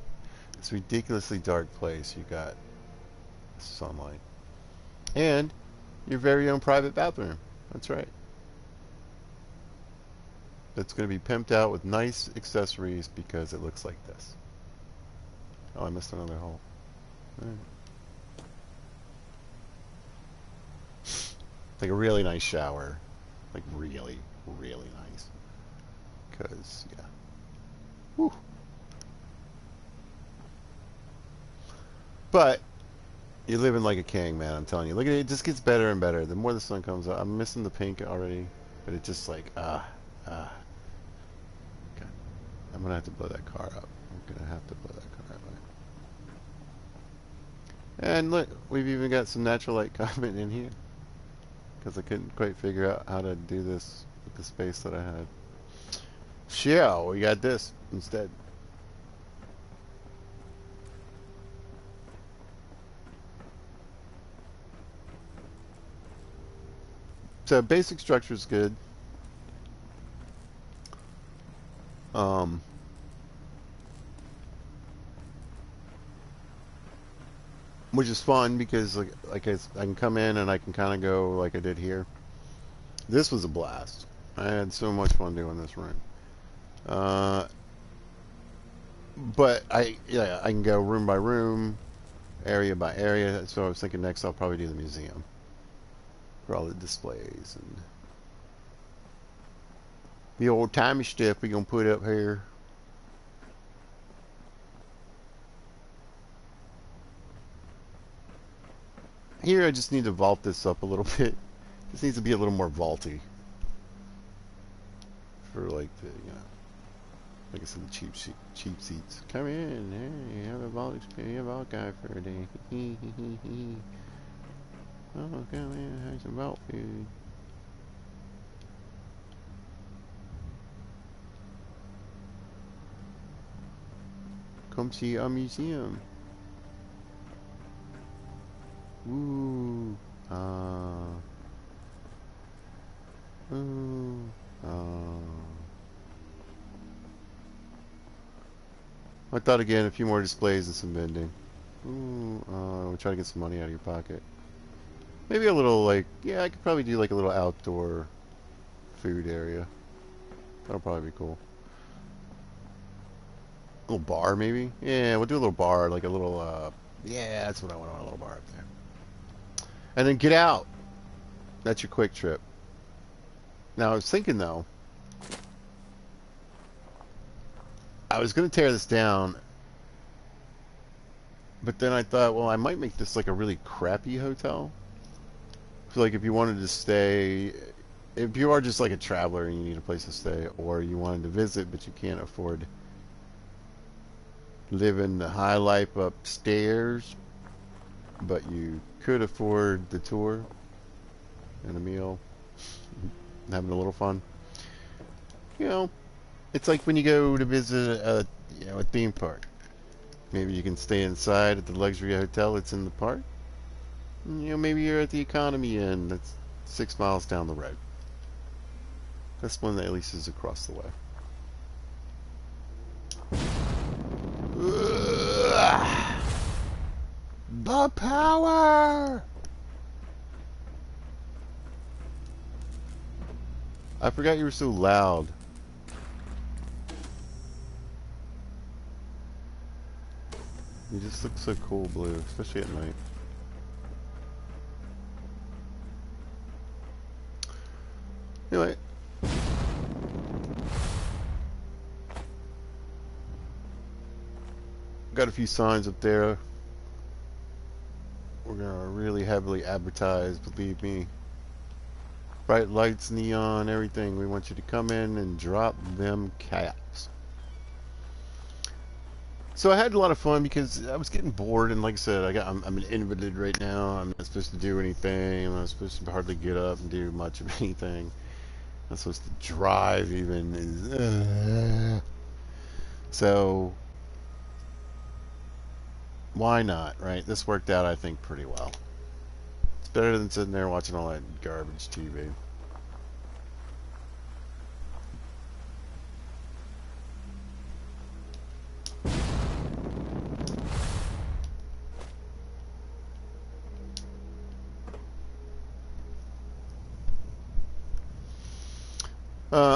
It's a ridiculously dark place. You got sunlight. And your very own private bathroom. That's right. That's going to be pimped out with nice accessories because it looks like this. Oh, I missed another hole. All right. Like a really nice shower. Like really, really nice. Because, yeah. Whew. But, you're living like a king, man, I'm telling you. Look at it, it just gets better and better. The more the sun comes out. I'm missing the pink already. But it's just like, God. I'm going to have to blow that car up. I'm going to have to blow that car up. And look, we've even got some natural light coming in here. Because I couldn't quite figure out how to do this with the space that I had. Shell, we got this instead. So basic structure is good. Which is fun because like I can come in and I can kind of go like I did here. This was a blast. I had so much fun doing this room. But I can go room by room, area by area. So I was thinking next I'll probably do the museum for all the displays and the old timey stuff we're gonna put up here. Here I just need to vault this up a little bit. This needs to be a little more vaulty. For like the, Like I said, the cheap seats. Come in, hey, have a vault experience, have a vault guy for a day. Oh, come in, have some vault food. Come see our museum. Ooh, ooh, I thought again, a few more displays and some vending. Ooh, we're trying to get some money out of your pocket. Maybe a little, like, yeah, I could probably do like a little outdoor food area. That'll probably be cool. A little bar, maybe? Yeah, we'll do a little bar, like a little, yeah, that's what I want, a little bar up there. And then get out. That's your quick trip. Now, I was thinking, though, I was going to tear this down, but then I thought, well, I might make this like a really crappy hotel. So, like, if you wanted to stay, if you are just like a traveler and you need a place to stay, or you wanted to visit but you can't afford living the high life upstairs, but you could afford the tour and a meal, and having a little fun. You know, it's like when you go to visit a theme park. Maybe you can stay inside at the luxury hotel that's in the park. You know, maybe you're at the economy inn that's 6 miles down the road. This one at least is across the way. The power! I forgot you were so loud. You just look so cool, Blue, especially at night. Anyway. Got a few signs up there. We're gonna really heavily advertise, believe me. Bright lights, neon, everything. We want you to come in and drop them caps. So I had a lot of fun because I was getting bored, and like I said, I'm an invalid right now. I'm not supposed to do anything. I'm not supposed to hardly get up and do much of anything. I'm not supposed to drive even. So why not, right? This worked out, I think, pretty well. It's better than sitting there watching all that garbage TV.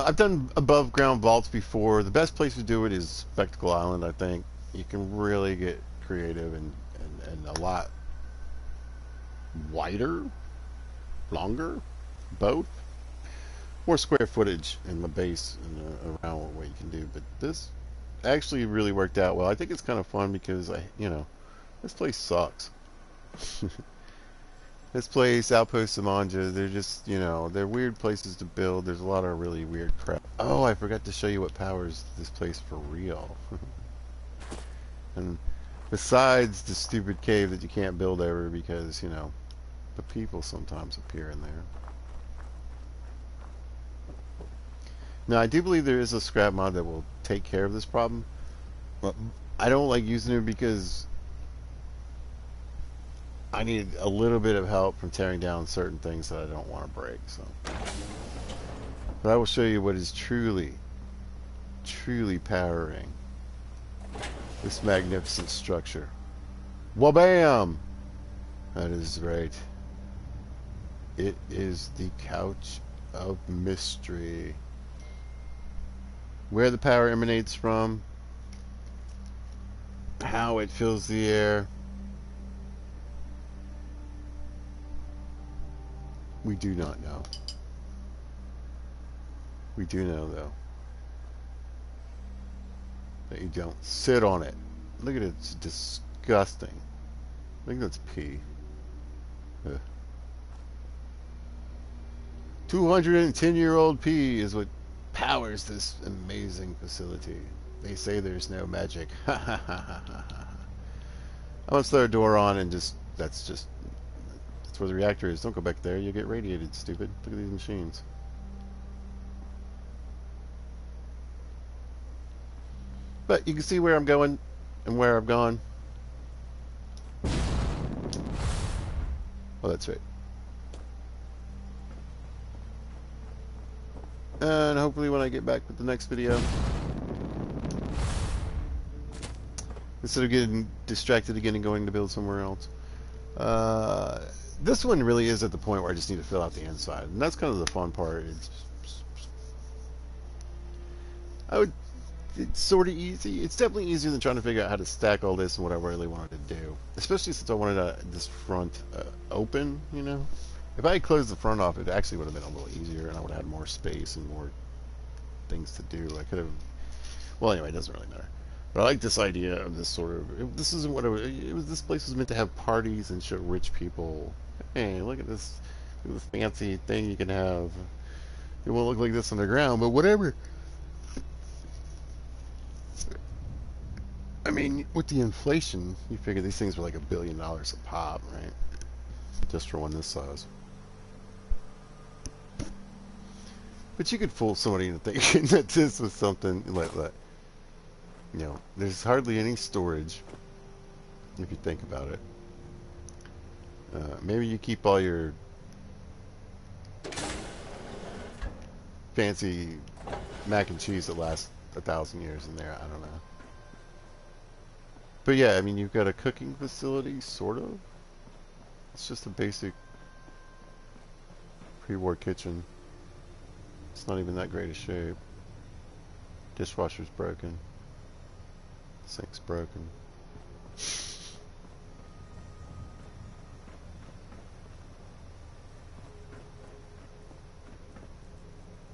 I've done above ground vaults before. The best place to do it is Spectacle Island, I think. You can really get creative and a lot wider, longer, both. More square footage in the base and around what you can do. But this actually really worked out well. I think it's kind of fun because, this place sucks. This place, Outpost Samanja, they're just, they're weird places to build. There's a lot of really weird crap. Oh, I forgot to show you what powers this place for real. And besides the stupid cave that you can't build over because, the people sometimes appear in there. Now, I do believe there is a scrap mod that will take care of this problem. But I don't like using it because I need a little bit of help from tearing down certain things that I don't want to break. So, but I will show you what is truly powering this magnificent structure. Wabam! That is right. It is the Couch of Mystery. Where the power emanates from, how it fills the air. We do not know. We do know, though, that you don't sit on it. Look at it. It's disgusting. I think that's pee. Ugh. 210-year-old pee is what powers this amazing facility. They say there's no magic. Ha ha ha ha ha ha. I want to throw a door on and that's where the reactor is. Don't go back there. You'll get radiated, stupid. Look at these machines. But you can see where I'm going and where I've gone. Oh, that's right. And hopefully when I get back with the next video, instead of getting distracted again and going to build somewhere else, this one really is at the point where I just need to fill out the inside, and that's kind of the fun part. It's sort of easy. It's definitely easier than trying to figure out how to stack all this and what I really wanted to do, especially since I wanted this front open, you know. If I had closed the front off, it actually would have been a little easier, and I would have had more space and more things to do. I could have... Well, anyway, it doesn't really matter. But I like this idea of this sort of... This isn't what it was. This place was meant to have parties and show rich people. Hey, look at this fancy thing you can have. It won't look like this on the ground, but whatever. I mean, with the inflation, you figure these things were like $1 billion a pop, right? Just for one this size. But you could fool somebody into thinking that this was something like that. You know, there's hardly any storage, if you think about it. Maybe you keep all your fancy mac and cheese that lasts 1,000 years in there. I don't know. But yeah, I mean, you've got a cooking facility, sort of. It's just a basic pre-war kitchen. It's not even that great a shape. Dishwasher's broken. Sink's broken.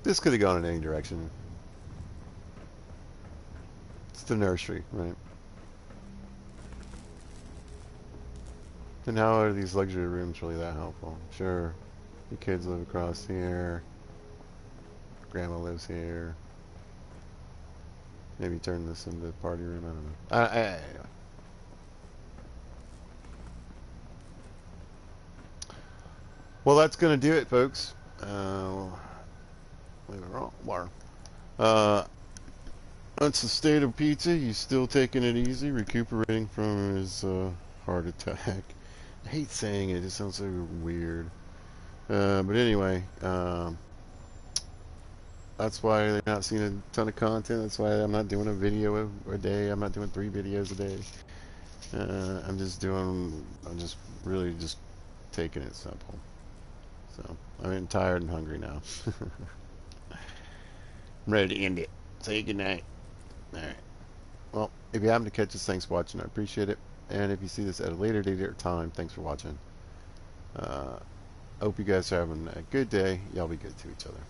This could have gone in any direction. It's the nursery, right? And how are these luxury rooms really that helpful? Sure, your kids live across here. Grandma lives here. Maybe turn this into a party room. I don't know. Anyway. Well, that's gonna do it, folks. Leave it wrong. Water. That's the state of Pizza. He's still taking it easy, recuperating from his heart attack. I hate saying it. It just sounds so weird. But anyway, that's why they're not seeing a ton of content. That's why I'm not doing a video a day. I'm not doing 3 videos a day. I'm just really just taking it simple. So I'm tired and hungry now. I'm ready to end it. Say goodnight. Alright. Well, if you happen to catch this, thanks for watching. I appreciate it. And if you see this at a later date or time, thanks for watching. Hope you guys are having a good day. Y'all be good to each other.